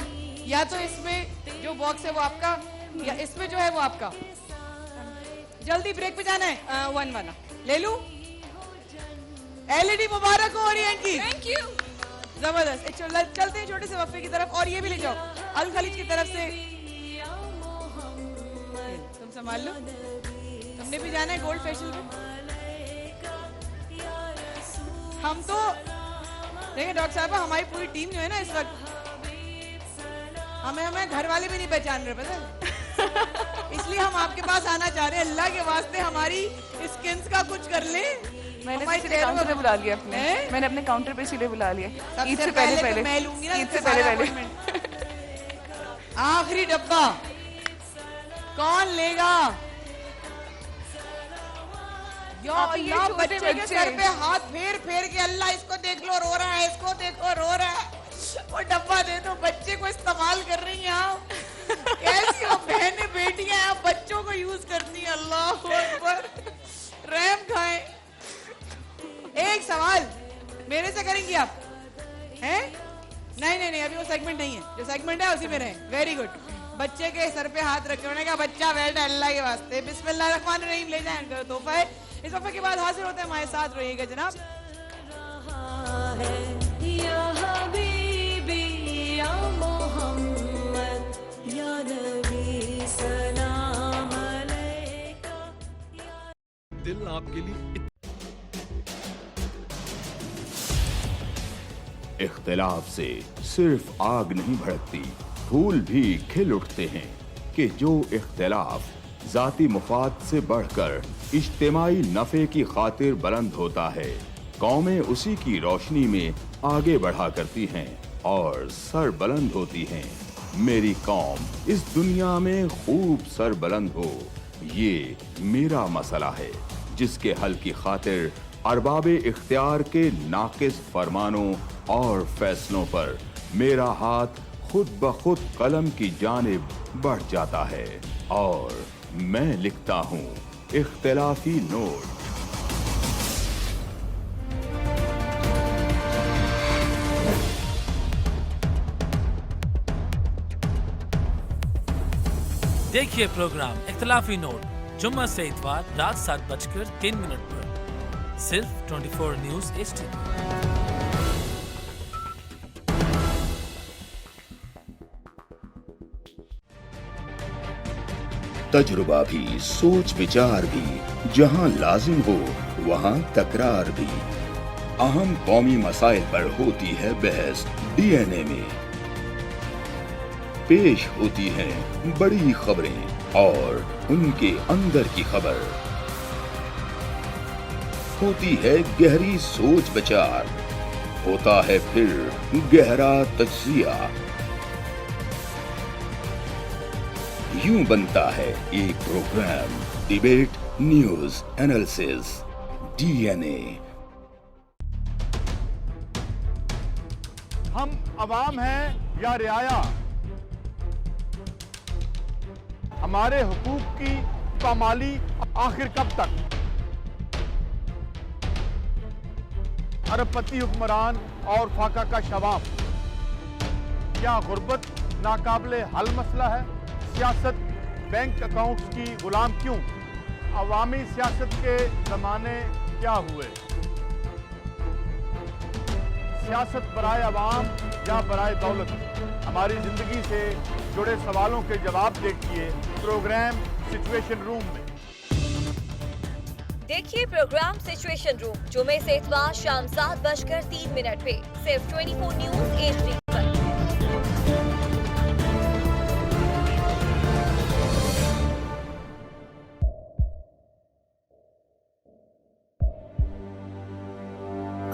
या तो इसमें जो बॉक्स है वो आपका, या इसमें जो है वो आपका। जल्दी ब्रेक पे जाना है। 1 वाला ले लूं? एलईडी मुबारक हो ओरिएंट की। Thank you. जबरदस्त। चलते हैं छोटे से वक्फे की तरफ। और ये भी ले जाओ अल खलीज की तरफ से। तुम संभाल लो, तुमने भी जाना है गोल्ड फेशियल में। हम तो देखिए डॉक्टर साहब, हमारी पूरी टीम जो है ना इस वक्त, हमें घर वाले भी नहीं पहचान रहे, पता है? इसलिए हम आपके पास आना चाह रहे हैं। अल्लाह के वास्ते हमारी स्किन्स का कुछ कर ले। मैंने काउंटर पे बुला लिया अपने। मैंने अपने काउंटर पे सीधे बुला लिया। ईद से पहले तो मैं लूंगी ना, ईद से पहले। आखिरी डब्बा कौन लेगा? या बच्चे के सर पे हाथ फेर के, अल्लाह इसको देख लो रो रहा है, इसको देखो रो रहा है, वो डब्बा दे दो। बच्चे को इस्तेमाल कर रही हैं आप। कैसी हो बहनें बेटियां, आप बच्चों को यूज करती हैं। अल्लाह अकबर, रहम खाएं। एक सवाल मेरे से करेंगी आप? हैं? नहीं, अभी वो सेगमेंट नहीं है। जो सेगमेंट है उसी में रहे। Very good. बच्चे के सर पे हाथ रखे, होने का बच्चा बैठा अल्लाह के वास्ते। बिस्मिल्लाहिर्रहमानिर्रहीम। ले जाए तोहफा है। इस वक्त के बाद हाजिर होते हैं, हमारे साथ रहिएगा जनाब। दिल आपके लिए इख्तिलाफ से सिर्फ आग नहीं भड़कती, फूल भी खिल उठते हैं कि जो इख्तिलाफ जाती मुफाद से बढ़कर इज्तिमाई नफे की खातिर बुलंद होता है, कौमें उसी की रोशनी में आगे बढ़ा करती हैं और सर बुलंद होती हैं। मेरी कौम इस दुनिया में खूब सर बुलंद हो, ये मेरा मसला है, जिसके हल की खातिर अरबाब इख्तियार के नाकिस फरमानों और फैसलों पर मेरा हाथ खुद ब खुद कलम की जानिब बढ़ जाता है और मैं लिखता हूँ इख्तिलाफी नोट। देखिए प्रोग्राम इख्तिलाफी नोट जुम्मा से इतवार रात 7:03 पर सिर्फ 24 न्यूज HD। तजुर्बा भी, सोच विचार भी, जहां लाजिम हो वहां तकरार भी। अहम कौमी मसाइल पर होती है बहस DNA में। पेश होती हैं बड़ी खबरें और उनके अंदर की खबर। होती है गहरी सोच विचार, होता है फिर गहरा तज्जिया। यूं बनता है एक programme debate news analysis DNA। हम अवाम हैं या रियाया, हमारे हुकूक की पामाली आखिर कब तक? अरबपति हुक्मरान और फाका का शवाब, क्या गुर्बत नाकाबिले हल मसला है? सियासत बैंक अकाउंट्स की गुलाम क्यों? अवामी सियासत के जमाने क्या हुए? सियासत बराए अवाम या बराए दौलत? हमारी जिंदगी से जुड़े सवालों के जवाब देखिए प्रोग्राम सिचुएशन रूम में। देखिए प्रोग्राम सिचुएशन रूम जुमे से इतवार शाम 7:03 पे सिर्फ 24 न्यूज HD पर।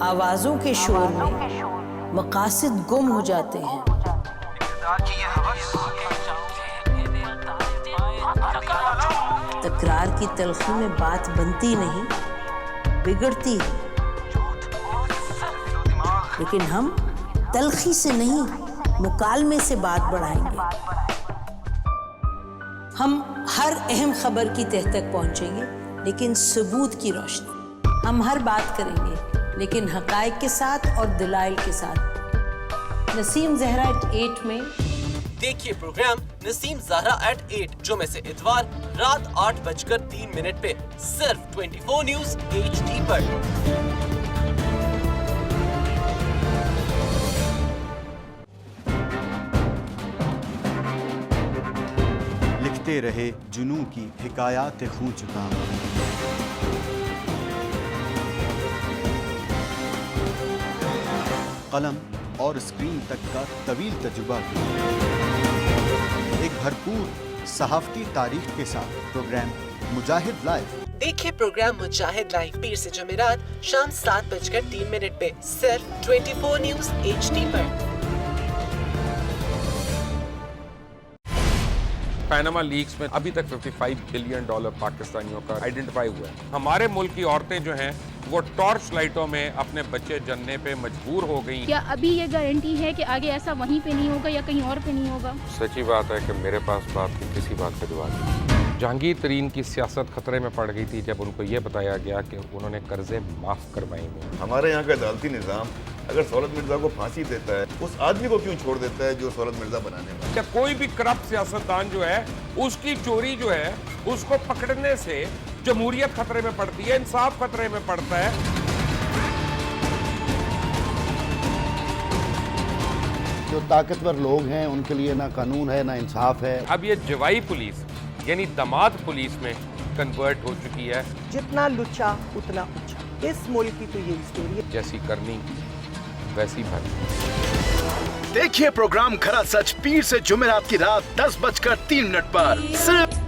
आवाजों के शोर में मकासद गुम हो जाते हैं। तकरार की तलखी में बात बनती नहीं, बिगड़ती है। लेकिन हम तलखी से नहीं, मुकालमे से बात बढ़ाएंगे। हम हर अहम खबर की तह तक पहुंचेंगे, लेकिन सबूत की रोशनी। हम हर बात करेंगे, लेकिन हकायक के साथ और दलाइल के साथ। नसीम ज़हरा @8 में देखिए प्रोग्राम नसीम ज़हरा @8 जुमे से इतवार रात 8:03 पे सिर्फ 24 न्यूज HD पर। लिखते रहे जुनू की हिकायात खूं चुका। कलम और स्क्रीन तक का तवील तजुर्बा एक भरपूर सहाफती तारीख के साथ प्रोग्राम मुजाहिद लाइव। देखिए प्रोग्राम मुजाहिद लाइव पीर से जुमेरात शाम 7:03 पे सिर्फ 24 न्यूज HD पर। पैनामा लीक्स में अभी तक $55 बिलियन पाकिस्तानियों का आइडेंटिफाई हुआ है। हमारे मुल्क की औरतें जो हैं वो टॉर्च लाइटों में अपने बच्चे जनने पे मजबूर हो गई। क्या अभी ये गारंटी है कि आगे ऐसा वहीं पे नहीं होगा या कहीं और पे नहीं होगा? सच्ची बात है कि मेरे पास बाप की किसी बात का जवाब नहीं। जहांगीर तरीन की सियासत खतरे में पड़ गई थी जब उनको ये बताया गया कि उन्होंने कर्जे माफ करवाएंगे। हमारे यहाँ का अदालती निज़ाम अगर सौलत मिर्जा को फांसी देता है, उस आदमी को क्यों छोड़ देता है जो सौलत मिर्जा बनाने वाला? क्या कोई भी करप्ट सियासतदान जो है उसकी चोरी जो है उसको पकड़ने से जमहूरियत खतरे में पड़ती है, इंसाफ खतरे में पड़ता है। जो ताकतवर लोग हैं उनके लिए ना कानून है ना इंसाफ है। अब ये जवाई पुलिस यानी दामाद पुलिस में कन्वर्ट हो चुकी है। जितना लुच्चा उतना ऊंचा। इस मुल्क की तो यही स्टोरी है। जैसी करनी वैसी भरनी। देखिए प्रोग्राम खरा सच पीर से जुमेरात की रात 10:03 पर सिर्फ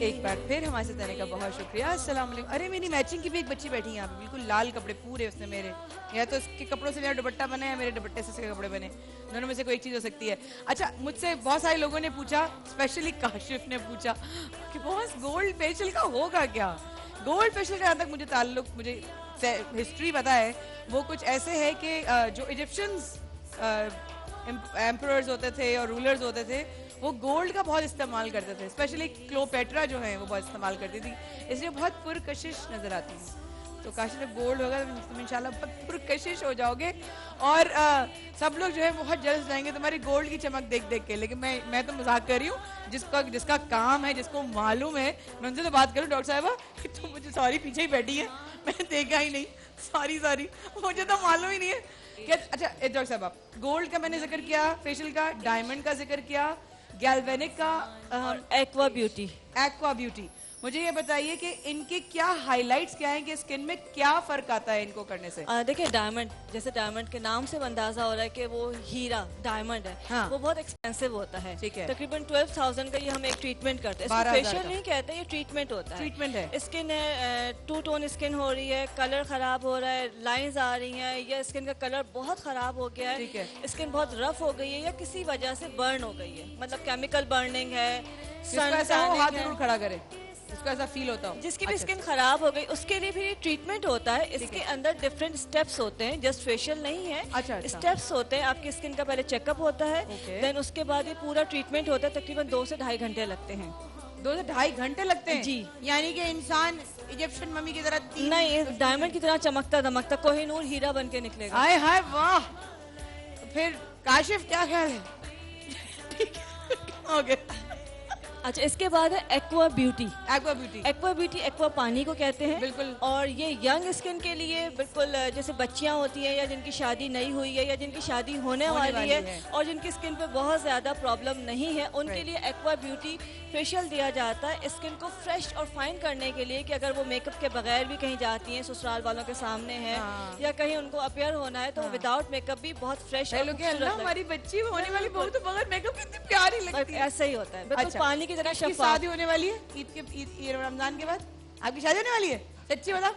एक बार फिर हमारे साथ रहने का बहुत शुक्रिया। अस्सलाम वालेकुम। अरे मेरी मैचिंग की भी एक बच्ची बैठी है यहाँ पे, बिल्कुल लाल कपड़े पूरे उसने मेरे, या तो उसके कपड़ों से मेरा दुपट्टा बना है, मेरे दुपट्टे से उसके कपड़े बने, दोनों में से कोई एक चीज़ हो सकती है। अच्छा, मुझसे बहुत सारे लोगों ने पूछा, स्पेशली काशिफ ने पूछा कि बॉस गोल्ड फेशियल का होगा क्या। गोल्ड फेशियल का जहाँ तक मुझे ताल्लुक, मुझे हिस्ट्री पता है, वो कुछ ऐसे है कि जो इजिप्शियंस एम्परर्स होते थे और रूलर्स होते थे, वो गोल्ड का बहुत इस्तेमाल करते थे। स्पेशली क्लोपेट्रा जो है वो बहुत इस्तेमाल करती थी, इसलिए बहुत पुरकशिश नजर आती है। तो काश में गोल्ड होगा तो तुम इंशाल्लाह बहुत पुरकशिश हो जाओगे, और सब लोग जो है बहुत जल्द जाएंगे तुम्हारी गोल्ड की चमक देख देख के। लेकिन मैं तो मजाक कर रही हूँ, जिसका काम है, जिसको मालूम है, मैं उनसे तो बात करूँ डॉक्टर साहबा कि तुम मुझे सॉरी पीछे ही बैठी है, मैंने देखा ही नहीं, सॉरी मुझे तो मालूम ही नहीं है। अच्छा डॉक्टर साहबा, गोल्ड का मैंने जिक्र किया, फेशियल का, डायमंड का जिक्र किया, गैल्वेनिक का, एक्वा ब्यूटी। मुझे ये बताइए कि इनके क्या हाइलाइट्स क्या हैं, कि स्किन में क्या फर्क आता है इनको करने से? देखिए डायमंड, जैसे डायमंड के नाम से अंदाजा हो रहा है कि वो हीरा डायमंड है। हाँ। वो बहुत एक्सपेंसिव होता है, ठीक है। तकरीबन 12,000 का ये हम एक ट्रीटमेंट करते हैं। फेशियल नहीं कहते, ये ट्रीटमेंट होता है। ट्रीटमेंट है। स्किन है, 2 टोन स्किन हो रही है, कलर खराब हो रहा है, लाइंस आ रही हैं, या स्किन का कलर बहुत खराब हो गया है, स्किन बहुत रफ हो गई है, या किसी वजह से बर्न हो गई है, मतलब केमिकल बर्निंग है, हाथ जरूर खड़ा करे, इसको ऐसा फील होता हो। जिसकी भी स्किन खराब हो गई उसके लिए फिर ट्रीटमेंट होता है। इसके अंदर डिफरेंट स्टेप्स होते हैं, जस्ट फेशियल नहीं है। अच्छा। स्टेप्स होते हैं। आपकी स्किन का पहले चेकअप होता है, देन उसके बाद ये पूरा ट्रीटमेंट होता है। तकरीबन 2 से ढाई घंटे लगते हैं। 2 से ढाई घंटे लगते हैं जी। यानी कि इंसान इजिप्शियन मम्मी की तरह नहीं, डायमंड की तरह चमकता दमकता कोहिनूर हीरा बन के निकलेगा। हाय हाय वाह। फिर काशिफ क्या ख्याल है? ओके। अच्छा, इसके बाद है एक्वा ब्यूटी। एक्वा पानी को कहते हैं, बिल्कुल। और ये यंग स्किन के लिए बिल्कुल, जैसे बच्चियां होती हैं, या जिनकी शादी नहीं हुई है, या जिनकी शादी होने वाली है, और जिनकी स्किन पे बहुत ज्यादा प्रॉब्लम नहीं है, उनके लिए एक्वा ब्यूटी फेशियल दिया जाता है स्किन को फ्रेश और फाइन करने के लिए, कि अगर वो मेकअप के बगैर भी कहीं जाती हैं, ससुराल वालों के सामने है, या कहीं उनको अपियर होना है, तो विदाउट मेकअप भी बहुत फ्रेश है। हमारी बच्ची होने वाली बहू तो बगैर मेकअप कितनी प्यारी लगती है। ऐसा ही होता है, बिल्कुल पानी की तरह शफाफ। शादी होने वाली है ईद रमजान के बाद आपकी शादी होने वाली है? सच्ची बता।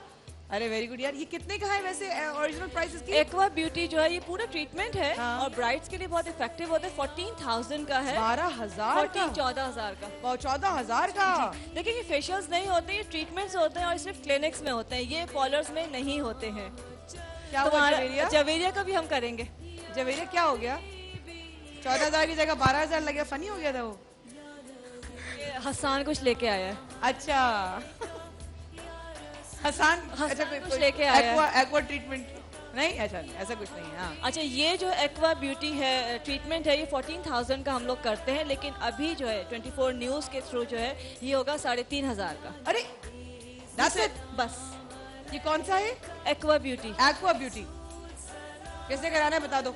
अरे वेरी गुड यार। ये कितने का है वैसे ओरिजिनल प्राइस इसकी? एक्वा ब्यूटी जो है ये पूरा ट्रीटमेंट है, और ब्राइड्स के लिए बहुत इफेक्टिव होता है। 14,000 का है। 12,000 का? 14,000 का। 14,000 का। देखिए ये फेशियल्स नहीं होते, ये ट्रीटमेंट्स होते हैं, और सिर्फ क्लिनिक्स में होते हैं, ये पार्लर्स में नहीं होते हैं। क्या हुआ? जवेरिया का भी हम करेंगे। जवेरिया क्या हो गया? 14,000 की जगह 12,000 लगे, फनी हो गया था वो। हसान कुछ लेके आया है। अच्छा हसान अच्छा कुछ लेके आया है। एक्वा ट्रीटमेंट नहीं? अच्छा ऐसा कुछ नहीं है। हाँ। अच्छा, ये जो एक्वा ब्यूटी है ट्रीटमेंट है, ये 14,000 का हम लोग करते हैं, लेकिन अभी जो है 24 न्यूज के थ्रू जो है ये होगा 3,500 का। अरे बस। ये कौन सा है? Aqua beauty. कैसे कराना है बता दो,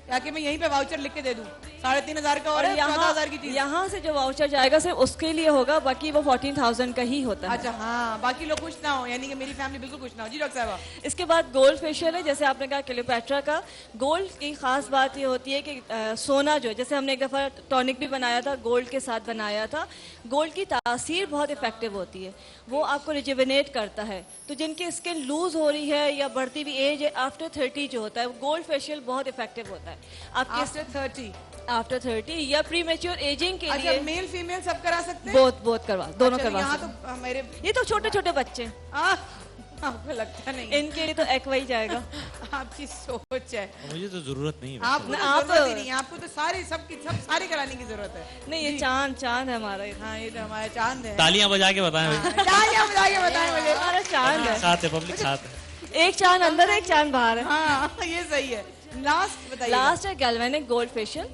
ताकि मैं यहीं पे वाउचर लिख के दे दूं। 3,500 का और 14,000 की चीज। यहाँ से जो वाउचर जाएगा सिर्फ उसके लिए होगा, बाकी वो 14,000 का ही होता है। अच्छा हाँ, बाकी लोग खुश ना हो, यानी कि मेरी फैमिली बिल्कुल खुश ना हो। जी डॉक्टर साहब। इसके बाद गोल्ड फेशियल है, जैसे आपने कहा क्लियोपैट्रा का। गोल्ड की खास बात ये होती है कि सोना जो है, जैसे हमने एक दफा टॉनिक भी बनाया था, गोल्ड के साथ बनाया था। गोल्ड की तासीर बहुत इफेक्टिव होती है, वो आपको रिजुविनेट करता है। तो जिनकी स्किन लूज हो रही है या बढ़ती हुई एज है, आफ्टर 30 जो होता है, गोल्ड फेशियल बहुत इफेक्टिव होता है। आपके आफ्टर 30 या प्री मेच्योर एजिंग के लिए। मेल फीमेल सब करा सकते हैं? बोथ करवा, दोनों करवा। यहाँ तो मेरे ये तो छोटे छोटे बच्चे, आपको लगता नहीं? इनके लिए तो एक्वा ही जाएगा। आपकी सोच है। मुझे तो जरूरत नहीं है। आपको तो सब सारे कराने की जरूरत है। नहीं, ये चांद है हमारा। हाँ, ये तो हमारा चांद है। तालियां बजा के बताएं। तालियां बजा के बताएं मुझे। हमारा चांद है। साथ है, पब्लिक साथ है। एक चांद अंदर है, एक चांद बाहर है। हाँ ये सही है। लास्ट बताइए। लास्ट है गैल्वेनिक गोल्ड फेशियल।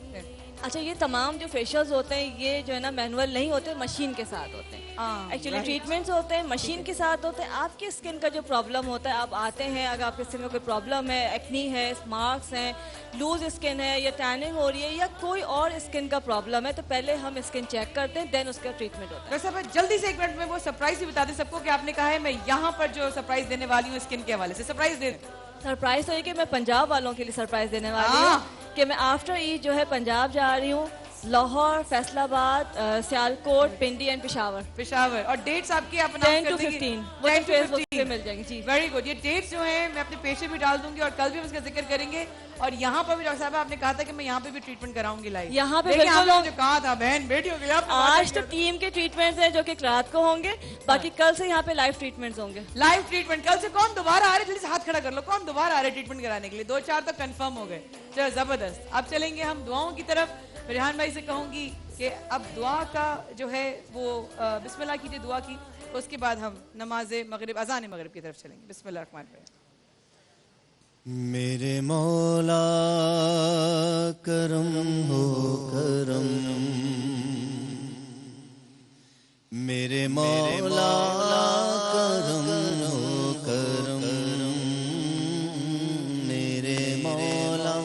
अच्छा, ये तमाम जो फेशियल्स होते हैं ये जो है ना मैनुअल नहीं होते, मशीन के साथ होते हैं। एक्चुअली ट्रीटमेंट्स होते हैं मशीन के साथ होते हैं। आपकी स्किन का जो प्रॉब्लम होता है, आप आते हैं, अगर आपकी स्किन में कोई प्रॉब्लम है, एक्नी है, मार्क्स हैं, लूज स्किन है या टैनिंग हो रही है या कोई और स्किन का प्रॉब्लम है, तो पहले हम स्किन चेक करते हैं, देन उसका ट्रीटमेंट होता है। वैसे आप जल्दी से 1 मिनट में वो सरप्राइज भी बता दें सबको कि आपने कहा है मैं यहाँ पर जो सरप्राइज देने वाली हूँ स्किन के हवाले से, सरप्राइज दे। सरप्राइज तो ये कि मैं पंजाब वालों के लिए सरप्राइज देने वाली हूँ कि मैं आफ्टर ईद जो है पंजाब जा रही हूँ, लाहौर, फैसलाबाद, सियालकोट, पिंडी एंड पेशावर। और डेट्स आपकी आप 10 to 15 वो फेसबुक पे मिल जाएंगे। जी, वेरी गुड। ये डेट्स जो हैं मैं अपने पेज पे भी डाल दूंगी और कल भी हम इसका जिक्र करेंगे। और यहाँ पर भी डॉक्टर साहब आपने कहा था कि मैं यहाँ पे भी ट्रीटमेंट कराऊंगी लाइव। यहाँ पे बिल्कुल जो कहा था बहन बेटियों के आज तो टीम के ट्रीटमेंट्स हैं जो कि रात को होंगे, बाकी कल से यहाँ पे लाइव ट्रीटमेंट्स होंगे। लाइव ट्रीटमेंट कल से। कौन दोबारा आ रहे, जल्दी से हाथ खड़ा कर लो, कौन दोबारा आ रहे ट्रीटमेंट कराने के लिए? 2-4 तो कंफर्म हो गए। चलो जबरदस्त। अब चलेंगे हम दुआओं की तरफ। रिहान भाई से कहूंगी कि अब दुआ का जो है वो बिस्मिल्लाह कीजिए दुआ की, उसके बाद हम नमाज मगरिब, अजान मगरिब की तरफ चलेंगे। बिस्मिल्लाह रहमान रहीम। मेरे मौला करम हो करम, मेरे मौला करम हो करम, मेरे मौला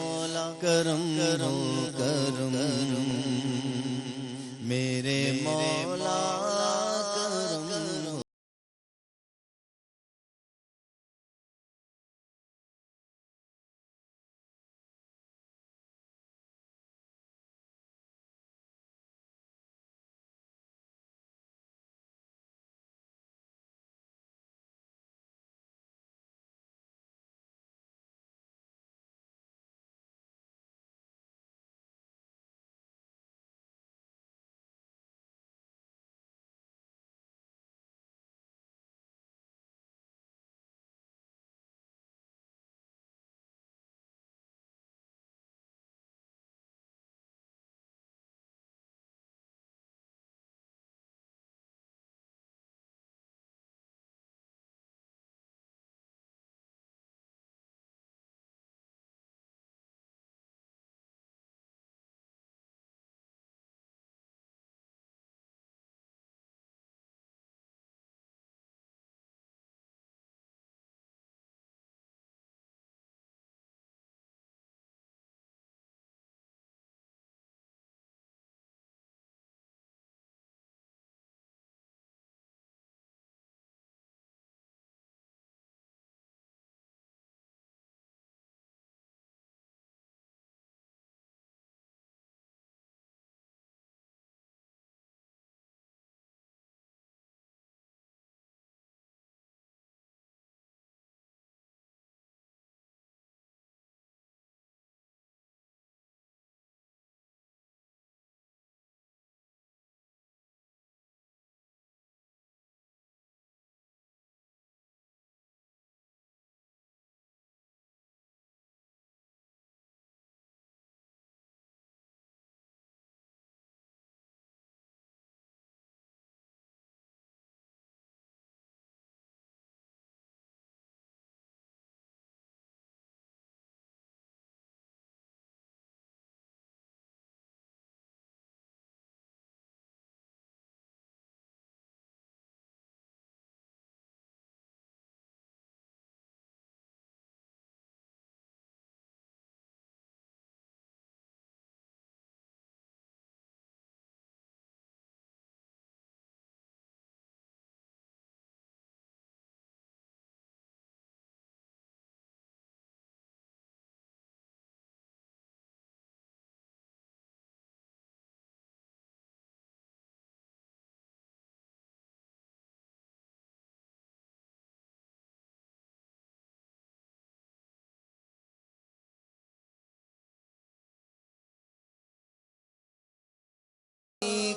करम हो करम, मेरे मौला करम हो।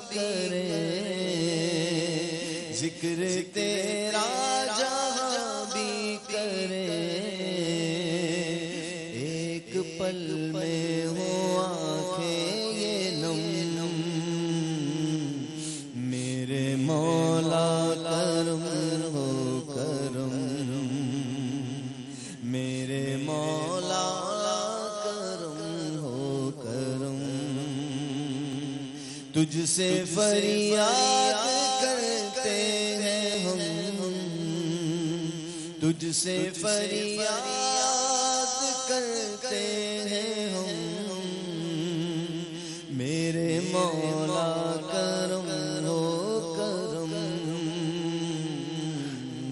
करे जिक्र तेरा जहाँ भी करे, एक पल में हो आंखें ये नम, मेरे मौला करम हो करम, मेरे मौला करम हो करम। तुझसे फरियाद करते हैं हम, तुझसे फरियाद करते हैं हम, मेरे मौला करम हो करम,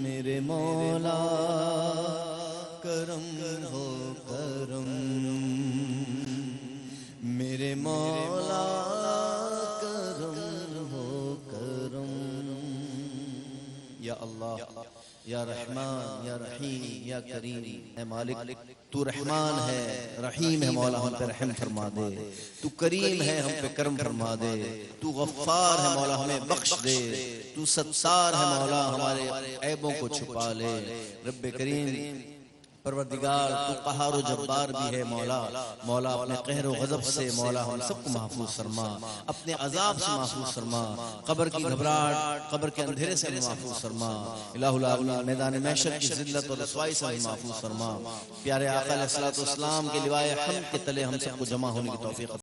मेरे मौला करम हो करम, मेरे मौला या अल्लाह या रहमान या रहीम या करीम है मालिक, तू रहमान है, रहीम है मौला, हम पे रहम फरमा दे। तू करीम है, हम पे करम फरमा दे। तू गफ्फार है मौला, हमें बख्श दे। तू सत्तार है मौला, हमारे ऐबों को छुपा ले। रब्बे करीम परवरदिगार, तू क़हार व जब्बार भी है मौला। मौला अपने कहर व गज़ब से मौला हम सबको महफूज फरमा, अपने अजाब से महफूज फरमा, कब्र की घबराहट, कब्र के अंधेरे से महफूज फरमा, इलाहुल आलमीन मैदान महशर की ज़िल्लत और रसवाई से महफूज फरमा। प्यारे आका अलैहिस्सलातु वस्सलाम के लिवाए हम्द के तले हम सबको जमा होने की तौफीक